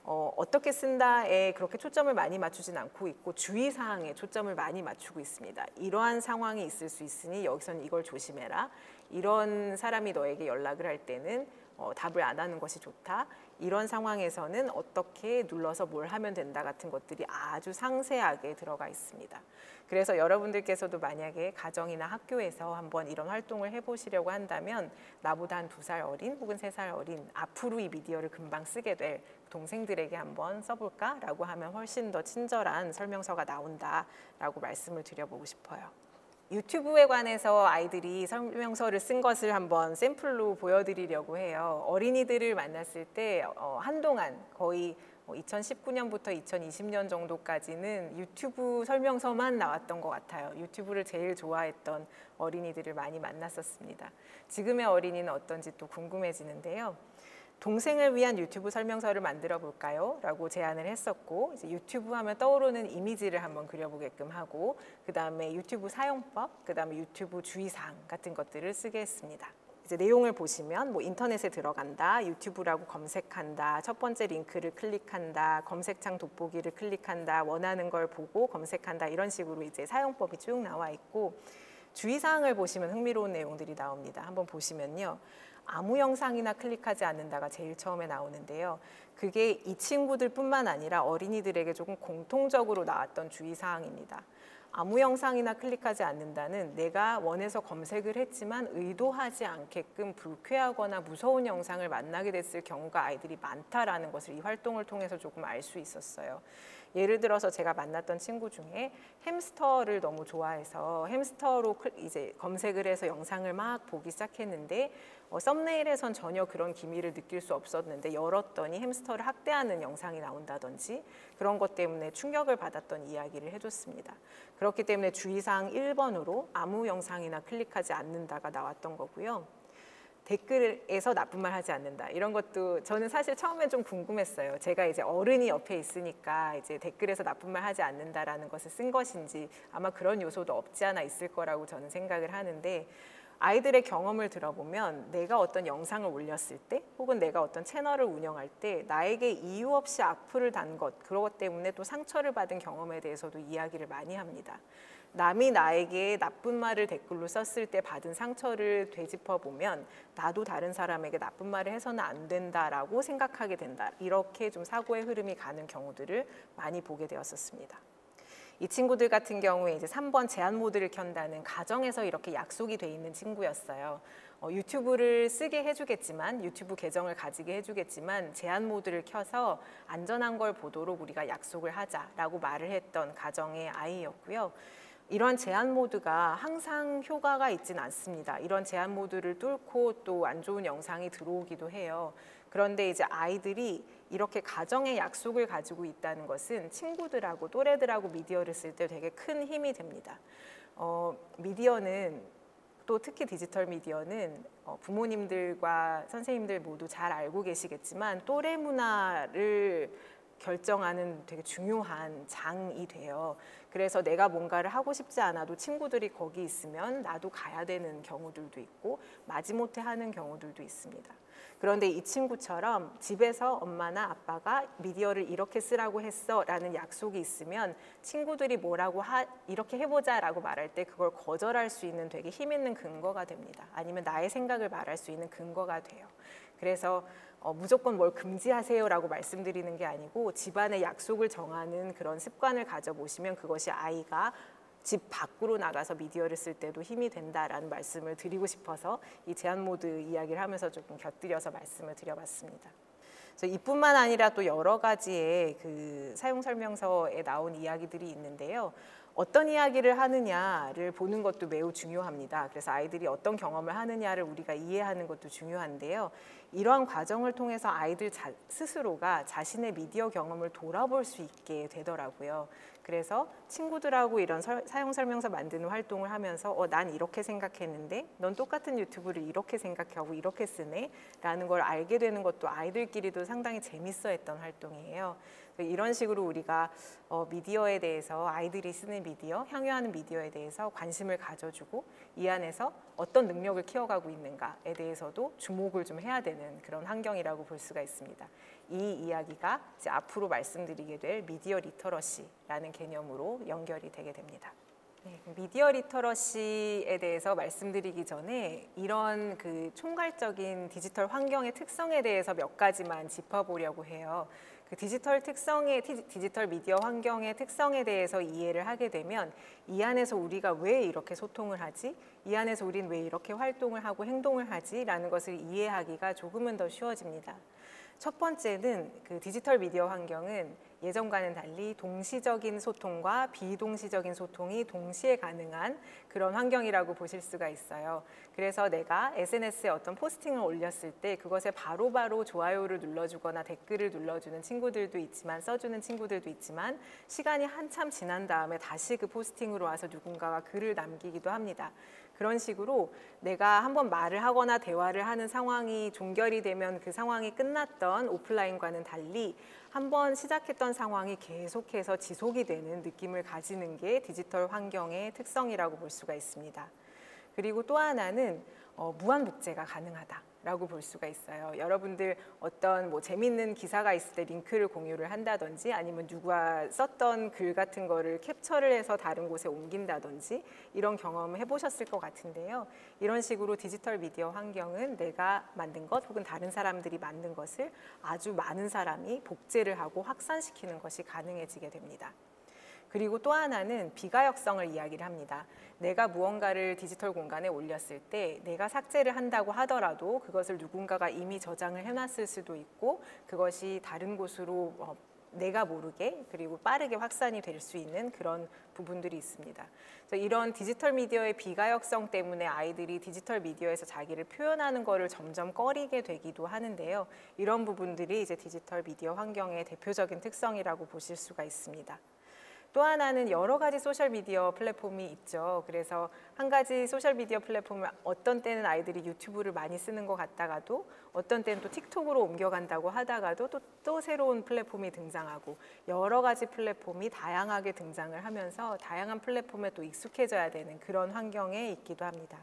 어떻게 쓴다에 그렇게 초점을 많이 맞추진 않고 있고 주의사항에 초점을 많이 맞추고 있습니다. 이러한 상황이 있을 수 있으니 여기서는 이걸 조심해라. 이런 사람이 너에게 연락을 할 때는 답을 안 하는 것이 좋다. 이런 상황에서는 어떻게 눌러서 뭘 하면 된다 같은 것들이 아주 상세하게 들어가 있습니다. 그래서 여러분들께서도 만약에 가정이나 학교에서 한번 이런 활동을 해보시려고 한다면 나보다 한 2살 어린 혹은 3살 어린 앞으로 이 미디어를 금방 쓰게 될 동생들에게 한번 써볼까? 라고 하면 훨씬 더 친절한 설명서가 나온다라고 말씀을 드려보고 싶어요. 유튜브에 관해서 아이들이 설명서를 쓴 것을 한번 샘플로 보여드리려고 해요. 어린이들을 만났을 때 한동안 거의 2019년부터 2020년 정도까지는 유튜브 설명서만 나왔던 것 같아요. 유튜브를 제일 좋아했던 어린이들을 많이 만났었습니다. 지금의 어린이는 어떤지 또 궁금해지는데요. 동생을 위한 유튜브 설명서를 만들어 볼까요? 라고 제안을 했었고, 이제 유튜브 하면 떠오르는 이미지를 한번 그려보게끔 하고, 그 다음에 유튜브 사용법, 그 다음에 유튜브 주의사항 같은 것들을 쓰게 했습니다. 이제 내용을 보시면 뭐 인터넷에 들어간다, 유튜브라고 검색한다, 첫 번째 링크를 클릭한다, 검색창 돋보기를 클릭한다, 원하는 걸 보고 검색한다, 이런 식으로 이제 사용법이 쭉 나와 있고, 주의사항을 보시면 흥미로운 내용들이 나옵니다. 한번 보시면요. 아무 영상이나 클릭하지 않는다가 제일 처음에 나오는데요. 그게 이 친구들 뿐만 아니라 어린이들에게 조금 공통적으로 나왔던 주의사항입니다. 아무 영상이나 클릭하지 않는다는 내가 원해서 검색을 했지만 의도하지 않게끔 불쾌하거나 무서운 영상을 만나게 됐을 경우가 아이들이 많다라는 것을 이 활동을 통해서 조금 알 수 있었어요. 예를 들어서 제가 만났던 친구 중에 햄스터를 너무 좋아해서 햄스터로 이제 검색을 해서 영상을 막 보기 시작했는데 썸네일에선 전혀 그런 기미를 느낄 수 없었는데 열었더니 햄스터를 학대하는 영상이 나온다든지 그런 것 때문에 충격을 받았던 이야기를 해줬습니다. 그렇기 때문에 주의사항 1번으로 아무 영상이나 클릭하지 않는다가 나왔던 거고요. 댓글에서 나쁜 말 하지 않는다. 이런 것도 저는 사실 처음엔 좀 궁금했어요. 제가 이제 어른이 옆에 있으니까 이제 댓글에서 나쁜 말 하지 않는다라는 것을 쓴 것인지 아마 그런 요소도 없지 않아 있을 거라고 저는 생각을 하는데 아이들의 경험을 들어보면 내가 어떤 영상을 올렸을 때 혹은 내가 어떤 채널을 운영할 때 나에게 이유 없이 악플을 단 것, 그것 때문에 또 상처를 받은 경험에 대해서도 이야기를 많이 합니다. 남이 나에게 나쁜 말을 댓글로 썼을 때 받은 상처를 되짚어 보면 나도 다른 사람에게 나쁜 말을 해서는 안 된다라고 생각하게 된다. 이렇게 좀 사고의 흐름이 가는 경우들을 많이 보게 되었었습니다. 이 친구들 같은 경우에 이제 3번 제한 모드를 켠다는 가정에서 이렇게 약속이 돼 있는 친구였어요. 유튜브를 쓰게 해주겠지만 유튜브 계정을 가지게 해주겠지만 제한 모드를 켜서 안전한 걸 보도록 우리가 약속을 하자라고 말을 했던 가정의 아이였고요. 이런 제한 모드가 항상 효과가 있진 않습니다. 이런 제한 모드를 뚫고 또 안 좋은 영상이 들어오기도 해요. 그런데 이제 아이들이 이렇게 가정의 약속을 가지고 있다는 것은 친구들하고 또래들하고 미디어를 쓸 때 되게 큰 힘이 됩니다. 미디어는 또 특히 디지털 미디어는 부모님들과 선생님들 모두 잘 알고 계시겠지만 또래 문화를 결정하는 되게 중요한 장이 돼요. 그래서 내가 뭔가를 하고 싶지 않아도 친구들이 거기 있으면 나도 가야 되는 경우들도 있고 마지못해 하는 경우들도 있습니다. 그런데 이 친구처럼 집에서 엄마나 아빠가 미디어를 이렇게 쓰라고 했어 라는 약속이 있으면 친구들이 뭐라고 이렇게 해보자 라고 말할 때 그걸 거절할 수 있는 되게 힘 있는 근거가 됩니다. 아니면 나의 생각을 말할 수 있는 근거가 돼요. 그래서 무조건 뭘 금지하세요 라고 말씀드리는 게 아니고 집안의 약속을 정하는 그런 습관을 가져보시면 그것이 아이가 집 밖으로 나가서 미디어를 쓸 때도 힘이 된다라는 말씀을 드리고 싶어서 이 제한 모드 이야기를 하면서 조금 곁들여서 말씀을 드려봤습니다. 그래서 이뿐만 아니라 또 여러 가지의 그 사용 설명서에 나온 이야기들이 있는데요. 어떤 이야기를 하느냐를 보는 것도 매우 중요합니다. 그래서 아이들이 어떤 경험을 하느냐를 우리가 이해하는 것도 중요한데요. 이러한 과정을 통해서 아이들 스스로가 자신의 미디어 경험을 돌아볼 수 있게 되더라고요. 그래서 친구들하고 이런 사용 설명서 만드는 활동을 하면서 난 이렇게 생각했는데 넌 똑같은 유튜브를 이렇게 생각하고 이렇게 쓰네 라는 걸 알게 되는 것도 아이들끼리도 상당히 재밌어 했던 활동이에요. 이런 식으로 우리가 미디어에 대해서 아이들이 쓰는 미디어, 향유하는 미디어에 대해서 관심을 가져주고 이 안에서 어떤 능력을 키워가고 있는가에 대해서도 주목을 좀 해야 되는 그런 환경이라고 볼 수가 있습니다. 이 이야기가 이제 앞으로 말씀드리게 될 미디어 리터러시라는 개념으로 연결이 되게 됩니다. 네, 미디어 리터러시에 대해서 말씀드리기 전에 이런 그 총괄적인 디지털 환경의 특성에 대해서 몇 가지만 짚어보려고 해요. 그 디지털 미디어 환경의 특성에 대해서 이해를 하게 되면 이 안에서 우리가 왜 이렇게 소통을 하지? 이 안에서 우린 왜 이렇게 활동을 하고 행동을 하지? 라는 것을 이해하기가 조금은 더 쉬워집니다. 첫 번째는 그 디지털 미디어 환경은 예전과는 달리 동시적인 소통과 비동시적인 소통이 동시에 가능한 그런 환경이라고 보실 수가 있어요. 그래서 내가 SNS에 어떤 포스팅을 올렸을 때 그것에 바로바로 좋아요를 눌러주거나 댓글을 눌러주는 친구들도 있지만 써주는 친구들도 있지만 시간이 한참 지난 다음에 다시 그 포스팅으로 와서 누군가가 글을 남기기도 합니다. 그런 식으로 내가 한번 말을 하거나 대화를 하는 상황이 종결이 되면 그 상황이 끝났던 오프라인과는 달리 한번 시작했던 상황이 계속해서 지속이 되는 느낌을 가지는 게 디지털 환경의 특성이라고 볼 수가 있습니다. 그리고 또 하나는 무한복제가 가능하다라고 볼 수가 있어요. 여러분들 어떤 재미있는 기사가 있을 때 링크를 공유를 한다든지 아니면 누가 썼던 글 같은 거를 캡처를 해서 다른 곳에 옮긴다든지 이런 경험을 해보셨을 것 같은데요. 이런 식으로 디지털 미디어 환경은 내가 만든 것 혹은 다른 사람들이 만든 것을 아주 많은 사람이 복제를 하고 확산시키는 것이 가능해지게 됩니다. 그리고 또 하나는 비가역성을 이야기를 합니다. 내가 무언가를 디지털 공간에 올렸을 때 내가 삭제를 한다고 하더라도 그것을 누군가가 이미 저장을 해놨을 수도 있고 그것이 다른 곳으로 내가 모르게 그리고 빠르게 확산이 될 수 있는 그런 부분들이 있습니다. 그래서 이런 디지털 미디어의 비가역성 때문에 아이들이 디지털 미디어에서 자기를 표현하는 것을 점점 꺼리게 되기도 하는데요. 이런 부분들이 이제 디지털 미디어 환경의 대표적인 특성이라고 보실 수가 있습니다. 또 하나는 여러 가지 소셜미디어 플랫폼이 있죠. 그래서 한 가지 소셜미디어 플랫폼을 어떤 때는 아이들이 유튜브를 많이 쓰는 것 같다가도 어떤 때는 또 틱톡으로 옮겨간다고 하다가도 또 새로운 플랫폼이 등장하고 여러 가지 플랫폼이 다양하게 등장을 하면서 다양한 플랫폼에 또 익숙해져야 되는 그런 환경에 있기도 합니다.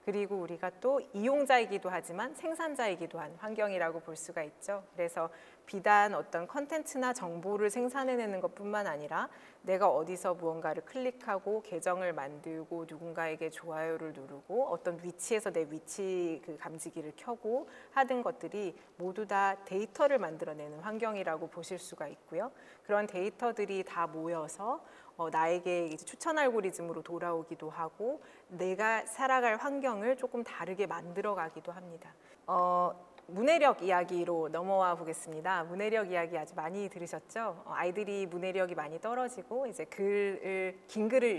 그리고 우리가 또 이용자이기도 하지만 생산자이기도 한 환경이라고 볼 수가 있죠. 그래서 비단 어떤 컨텐츠나 정보를 생산해내는 것뿐만 아니라 내가 어디서 무언가를 클릭하고 계정을 만들고 누군가에게 좋아요를 누르고 어떤 위치에서 내 위치 그 감지기를 켜고 하는 것들이 모두 다 데이터를 만들어내는 환경이라고 보실 수가 있고요. 그런 데이터들이 다 모여서 나에게 이제 추천 알고리즘으로 돌아오기도 하고 내가 살아갈 환경을 조금 다르게 만들어가기도 합니다. 문해력 이야기로 넘어와 보겠습니다. 문해력 이야기 아주 많이 들으셨죠? 아이들이 문해력이 많이 떨어지고 이제 긴 글을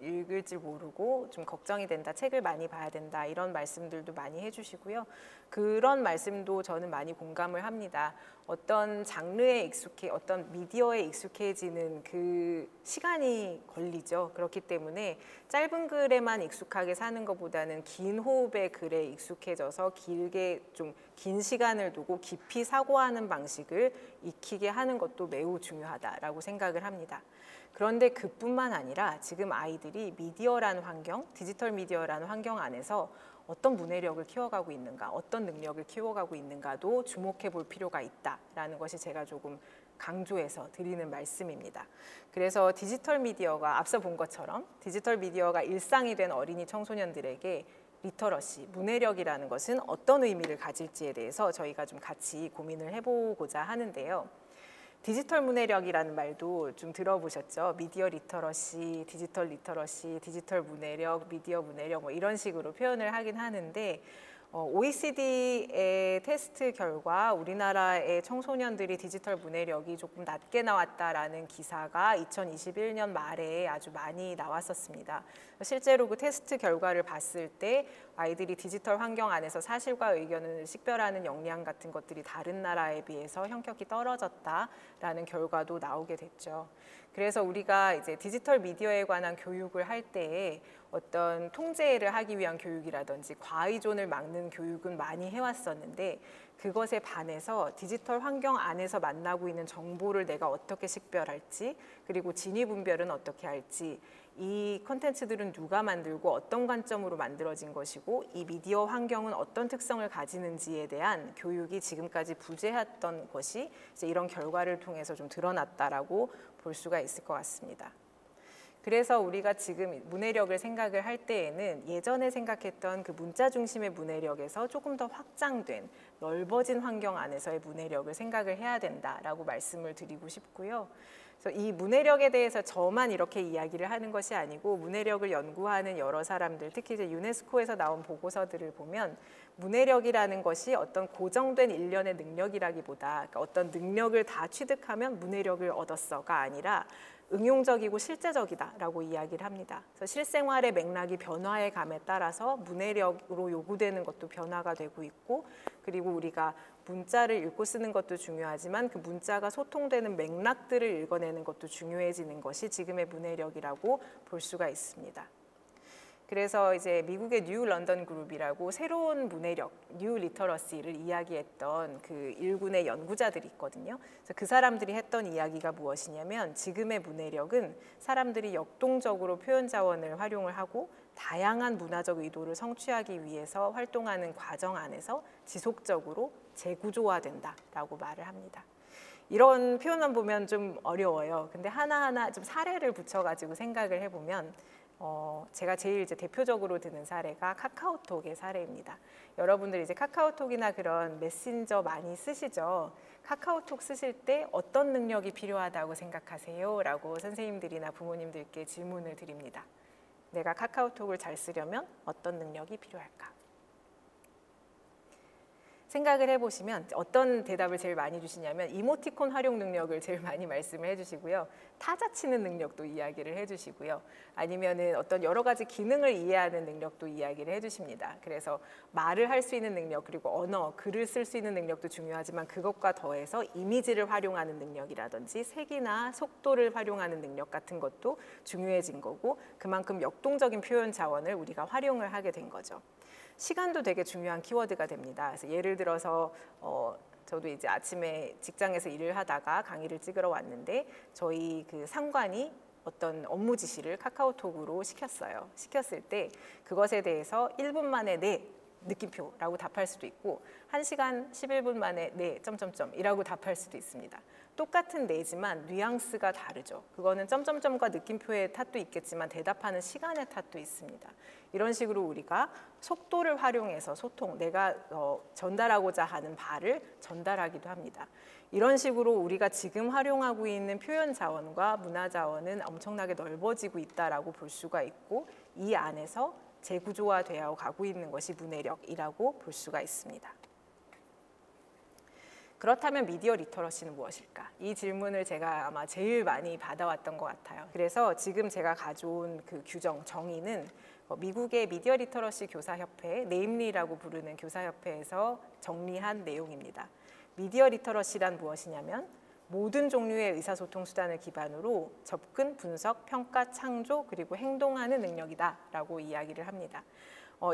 읽을지 모르고 좀 걱정이 된다, 책을 많이 봐야 된다 이런 말씀들도 많이 해주시고요. 그런 말씀도 저는 많이 공감을 합니다. 어떤 장르에 어떤 미디어에 익숙해지는 그 시간이 걸리죠. 그렇기 때문에 짧은 글에만 익숙하게 사는 것보다는 긴 호흡의 글에 익숙해져서 길게 좀 긴 시간을 두고 깊이 사고하는 방식을 익히게 하는 것도 매우 중요하다라고 생각을 합니다. 그런데 그뿐만 아니라 지금 아이들이 미디어라는 환경, 디지털 미디어라는 환경 안에서 어떤 문해력을 키워가고 있는가, 어떤 능력을 키워가고 있는가도 주목해 볼 필요가 있다라는 것이 제가 조금 강조해서 드리는 말씀입니다. 그래서 디지털 미디어가 앞서 본 것처럼 디지털 미디어가 일상이 된 어린이 청소년들에게 리터러시, 문해력이라는 것은 어떤 의미를 가질지에 대해서 저희가 좀 같이 고민을 해보고자 하는데요. 디지털 문해력이라는 말도 좀 들어보셨죠? 미디어 리터러시, 디지털 리터러시, 디지털 문해력, 미디어 문해력 뭐 이런 식으로 표현을 하긴 하는데 OECD의 테스트 결과 우리나라의 청소년들이 디지털 문해력이 조금 낮게 나왔다라는 기사가 2021년 말에 아주 많이 나왔었습니다. 실제로 그 테스트 결과를 봤을 때 아이들이 디지털 환경 안에서 사실과 의견을 식별하는 역량 같은 것들이 다른 나라에 비해서 현격히 떨어졌다라는 결과도 나오게 됐죠. 그래서 우리가 이제 디지털 미디어에 관한 교육을 할 때에 어떤 통제를 하기 위한 교육이라든지 과의존을 막는 교육은 많이 해왔었는데 그것에 반해서 디지털 환경 안에서 만나고 있는 정보를 내가 어떻게 식별할지 그리고 진위 분별은 어떻게 할지 이 콘텐츠들은 누가 만들고 어떤 관점으로 만들어진 것이고 이 미디어 환경은 어떤 특성을 가지는지에 대한 교육이 지금까지 부재했던 것이 이제 이런 결과를 통해서 좀 드러났다라고 볼 수가 있을 것 같습니다. 그래서 우리가 지금 문해력을 생각을 할 때에는 예전에 생각했던 그 문자 중심의 문해력에서 조금 더 확장된 넓어진 환경 안에서의 문해력을 생각을 해야 된다라고 말씀을 드리고 싶고요. 그래서 이 문해력에 대해서 저만 이렇게 이야기를 하는 것이 아니고 문해력을 연구하는 여러 사람들, 특히 이제 유네스코에서 나온 보고서들을 보면 문해력이라는 것이 어떤 고정된 일련의 능력이라기보다 그러니까 어떤 능력을 다 취득하면 문해력을 얻었어가 아니라 응용적이고 실제적이다라고 이야기를 합니다. 그래서 실생활의 맥락이 변화해 감에 따라서 문해력으로 요구되는 것도 변화가 되고 있고 그리고 우리가 문자를 읽고 쓰는 것도 중요하지만 그 문자가 소통되는 맥락들을 읽어내는 것도 중요해지는 것이 지금의 문해력이라고 볼 수가 있습니다. 그래서 이제 미국의 뉴 런던 그룹이라고 새로운 문해력, 뉴 리터러시를 이야기했던 그 일군의 연구자들이 있거든요. 그래서 그 사람들이 했던 이야기가 무엇이냐면 지금의 문해력은 사람들이 역동적으로 표현 자원을 활용을 하고 다양한 문화적 의도를 성취하기 위해서 활동하는 과정 안에서 지속적으로 재구조화된다라고 말을 합니다. 이런 표현만 보면 좀 어려워요. 근데 하나하나 좀 사례를 붙여가지고 생각을 해보면 제가 제일 이제 대표적으로 드는 사례가 카카오톡의 사례입니다. 여러분들 이제 카카오톡이나 그런 메신저 많이 쓰시죠? 카카오톡 쓰실 때 어떤 능력이 필요하다고 생각하세요? 라고 선생님들이나 부모님들께 질문을 드립니다. 내가 카카오톡을 잘 쓰려면 어떤 능력이 필요할까? 생각을 해보시면 어떤 대답을 제일 많이 주시냐면 이모티콘 활용 능력을 제일 많이 말씀을 해주시고요. 타자 치는 능력도 이야기를 해주시고요. 아니면은 어떤 여러 가지 기능을 이해하는 능력도 이야기를 해주십니다. 그래서 말을 할 수 있는 능력 그리고 언어, 글을 쓸 수 있는 능력도 중요하지만 그것과 더해서 이미지를 활용하는 능력이라든지 색이나 속도를 활용하는 능력 같은 것도 중요해진 거고 그만큼 역동적인 표현 자원을 우리가 활용을 하게 된 거죠. 시간도 되게 중요한 키워드가 됩니다. 그래서 예를 들어서 저도 이제 아침에 직장에서 일을 하다가 강의를 찍으러 왔는데 저희 그 상관이 어떤 업무 지시를 카카오톡으로 시켰어요. 시켰을 때 그것에 대해서 1분 만에 네 느낌표라고 답할 수도 있고 1시간 11분 만에 네 점점점이라고 답할 수도 있습니다. 똑같은 네지만 뉘앙스가 다르죠. 그거는 점점점과 느낌표의 탓도 있겠지만 대답하는 시간의 탓도 있습니다. 이런 식으로 우리가 속도를 활용해서 소통, 내가 전달하고자 하는 바를 전달하기도 합니다. 이런 식으로 우리가 지금 활용하고 있는 표현 자원과 문화 자원은 엄청나게 넓어지고 있다라고 볼 수가 있고 이 안에서 재구조화되어 가고 있는 것이 문해력이라고 볼 수가 있습니다. 그렇다면 미디어 리터러시는 무엇일까? 이 질문을 제가 아마 제일 많이 받아왔던 것 같아요. 그래서 지금 제가 가져온 그 규정, 정의는 미국의 미디어 리터러시 교사협회, 네임리라고 부르는 교사협회에서 정리한 내용입니다. 미디어 리터러시란 무엇이냐면 모든 종류의 의사소통 수단을 기반으로 접근, 분석, 평가, 창조, 그리고 행동하는 능력이다라고 이야기를 합니다.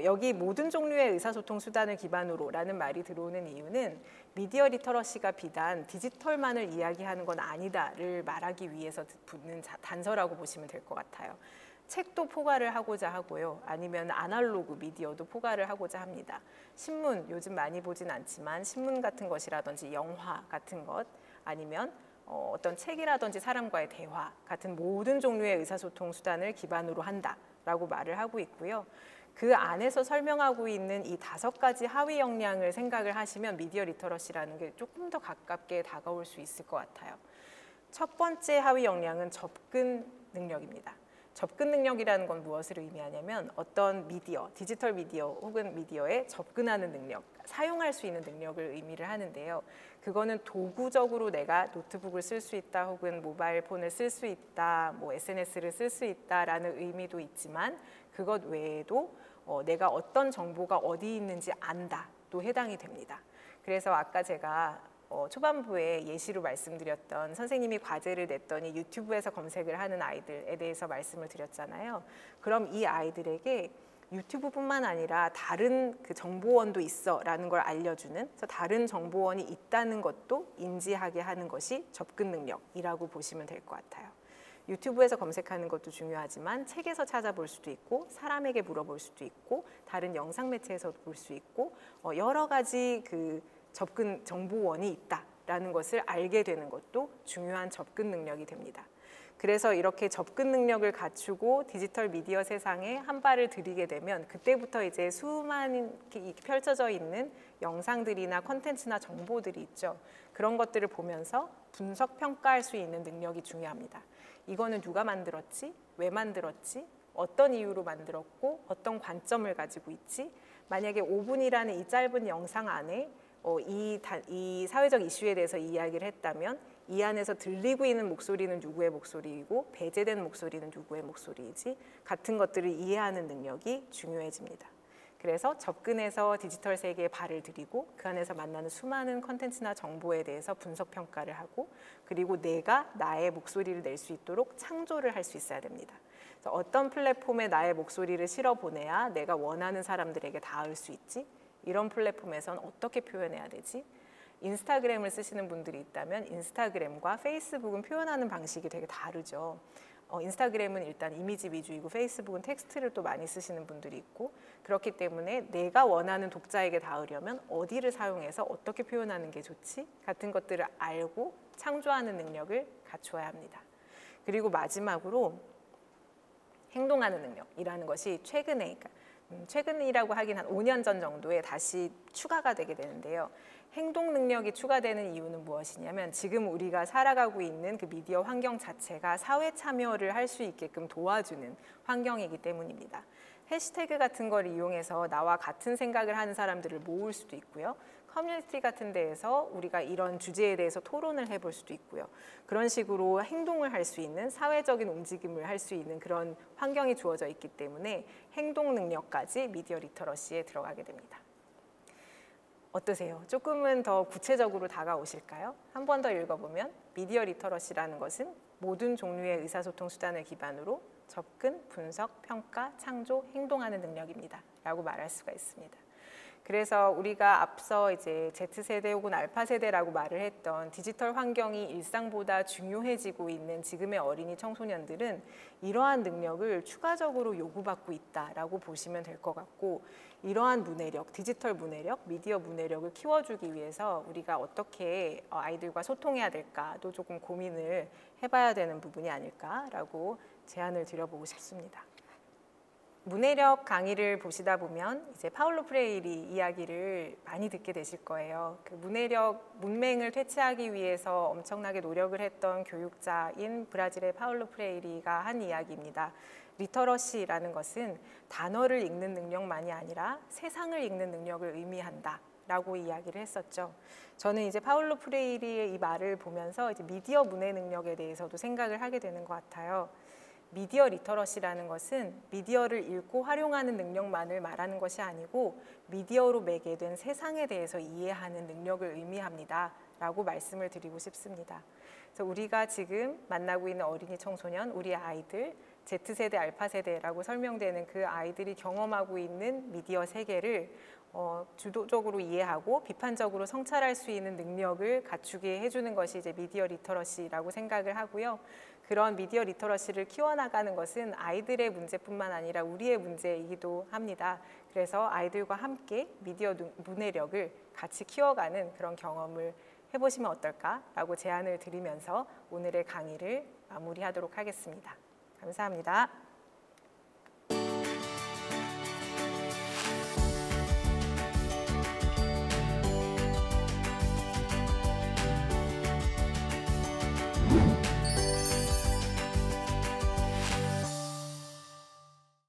여기 모든 종류의 의사소통 수단을 기반으로 라는 말이 들어오는 이유는 미디어 리터러시가 비단 디지털만을 이야기하는 건 아니다를 말하기 위해서 붙는 단서라고 보시면 될 것 같아요. 책도 포괄을 하고자 하고요. 아니면 아날로그 미디어도 포괄을 하고자 합니다. 신문, 요즘 많이 보진 않지만 신문 같은 것이라든지 영화 같은 것, 아니면 어떤 책이라든지 사람과의 대화 같은 모든 종류의 의사소통 수단을 기반으로 한다라고 말을 하고 있고요. 그 안에서 설명하고 있는 이 5가지 하위 역량을 생각을 하시면 미디어 리터러시라는 게 조금 더 가깝게 다가올 수 있을 것 같아요. 첫 번째 하위 역량은 접근 능력입니다. 접근 능력이라는 건 무엇을 의미하냐면 어떤 미디어, 디지털 미디어 혹은 미디어에 접근하는 능력, 사용할 수 있는 능력을 의미를 하는데요. 그거는 도구적으로 내가 노트북을 쓸 수 있다 혹은 모바일 폰을 쓸 수 있다, 뭐 SNS를 쓸 수 있다라는 의미도 있지만 그것 외에도 내가 어떤 정보가 어디 있는지 안다도 해당이 됩니다. 그래서 아까 제가 초반부에 예시로 말씀드렸던 선생님이 과제를 냈더니 유튜브에서 검색을 하는 아이들에 대해서 말씀을 드렸잖아요. 그럼 이 아이들에게 유튜브뿐만 아니라 다른 그 정보원도 있어라는 걸 알려주는, 그래서 다른 정보원이 있다는 것도 인지하게 하는 것이 접근 능력이라고 보시면 될 것 같아요. 유튜브에서 검색하는 것도 중요하지만 책에서 찾아볼 수도 있고 사람에게 물어볼 수도 있고 다른 영상 매체에서 볼 수 있고 여러 가지 그 접근 정보원이 있다라는 것을 알게 되는 것도 중요한 접근 능력이 됩니다. 그래서 이렇게 접근 능력을 갖추고 디지털 미디어 세상에 한 발을 들이게 되면 그때부터 이제 수많은 펼쳐져 있는 영상들이나 콘텐츠나 정보들이 있죠. 그런 것들을 보면서 분석, 평가할 수 있는 능력이 중요합니다. 이거는 누가 만들었지? 왜 만들었지? 어떤 이유로 만들었고 어떤 관점을 가지고 있지? 만약에 5분이라는 이 짧은 영상 안에 이 사회적 이슈에 대해서 이야기를 했다면 이 안에서 들리고 있는 목소리는 누구의 목소리이고 배제된 목소리는 누구의 목소리이지 같은 것들을 이해하는 능력이 중요해집니다. 그래서 접근해서 디지털 세계에 발을 들이고 그 안에서 만나는 수많은 컨텐츠나 정보에 대해서 분석 평가를 하고 그리고 내가 나의 목소리를 낼 수 있도록 창조를 할 수 있어야 됩니다. 그래서 어떤 플랫폼에 나의 목소리를 실어 보내야 내가 원하는 사람들에게 닿을 수 있지? 이런 플랫폼에선 어떻게 표현해야 되지? 인스타그램을 쓰시는 분들이 있다면 인스타그램과 페이스북은 표현하는 방식이 되게 다르죠. 인스타그램은 일단 이미지 위주이고 페이스북은 텍스트를 또 많이 쓰시는 분들이 있고 그렇기 때문에 내가 원하는 독자에게 닿으려면 어디를 사용해서 어떻게 표현하는 게 좋지? 같은 것들을 알고 창조하는 능력을 갖추어야 합니다. 그리고 마지막으로 행동하는 능력이라는 것이 최근이라고 하긴 한 5년 전 정도에 다시 추가가 되게 되는데요. 행동 능력이 추가되는 이유는 무엇이냐면 지금 우리가 살아가고 있는 그 미디어 환경 자체가 사회 참여를 할 수 있게끔 도와주는 환경이기 때문입니다. 해시태그 같은 걸 이용해서 나와 같은 생각을 하는 사람들을 모을 수도 있고요. 커뮤니티 같은 데에서 우리가 이런 주제에 대해서 토론을 해볼 수도 있고요. 그런 식으로 행동을 할 수 있는 사회적인 움직임을 할 수 있는 그런 환경이 주어져 있기 때문에 행동 능력까지 미디어 리터러시에 들어가게 됩니다. 어떠세요? 조금은 더 구체적으로 다가오실까요? 한 번 더 읽어보면 미디어 리터러시라는 것은 모든 종류의 의사소통 수단을 기반으로 접근, 분석, 평가, 창조, 행동하는 능력입니다. 라고 말할 수가 있습니다. 그래서 우리가 앞서 이제 Z세대 혹은 알파세대라고 말을 했던 디지털 환경이 일상보다 중요해지고 있는 지금의 어린이 청소년들은 이러한 능력을 추가적으로 요구받고 있다라고 보시면 될 것 같고 이러한 문해력, 디지털 문해력, 미디어 문해력을 키워주기 위해서 우리가 어떻게 아이들과 소통해야 될까도 조금 고민을 해봐야 되는 부분이 아닐까라고 제안을 드려보고 싶습니다. 문해력 강의를 보시다 보면 이제 파울로 프레이리 이야기를 많이 듣게 되실 거예요. 그 문맹을 퇴치하기 위해서 엄청나게 노력을 했던 교육자인 브라질의 파울로 프레이리가 한 이야기입니다. 리터러시라는 것은 단어를 읽는 능력만이 아니라 세상을 읽는 능력을 의미한다. 라고 이야기를 했었죠. 저는 이제 파울로 프레이리의 이 말을 보면서 이제 미디어 문해 능력에 대해서도 생각을 하게 되는 것 같아요. 미디어 리터러시라는 것은 미디어를 읽고 활용하는 능력만을 말하는 것이 아니고 미디어로 매개된 세상에 대해서 이해하는 능력을 의미합니다. 라고 말씀을 드리고 싶습니다. 그래서 우리가 지금 만나고 있는 어린이 청소년, 우리 아이들, Z세대, 알파세대라고 설명되는 그 아이들이 경험하고 있는 미디어 세계를 주도적으로 이해하고 비판적으로 성찰할 수 있는 능력을 갖추게 해주는 것이 이제 미디어 리터러시라고 생각을 하고요. 그런 미디어 리터러시를 키워나가는 것은 아이들의 문제뿐만 아니라 우리의 문제이기도 합니다. 그래서 아이들과 함께 미디어 문해력을 같이 키워가는 그런 경험을 해보시면 어떨까라고 제안을 드리면서 오늘의 강의를 마무리하도록 하겠습니다. 감사합니다.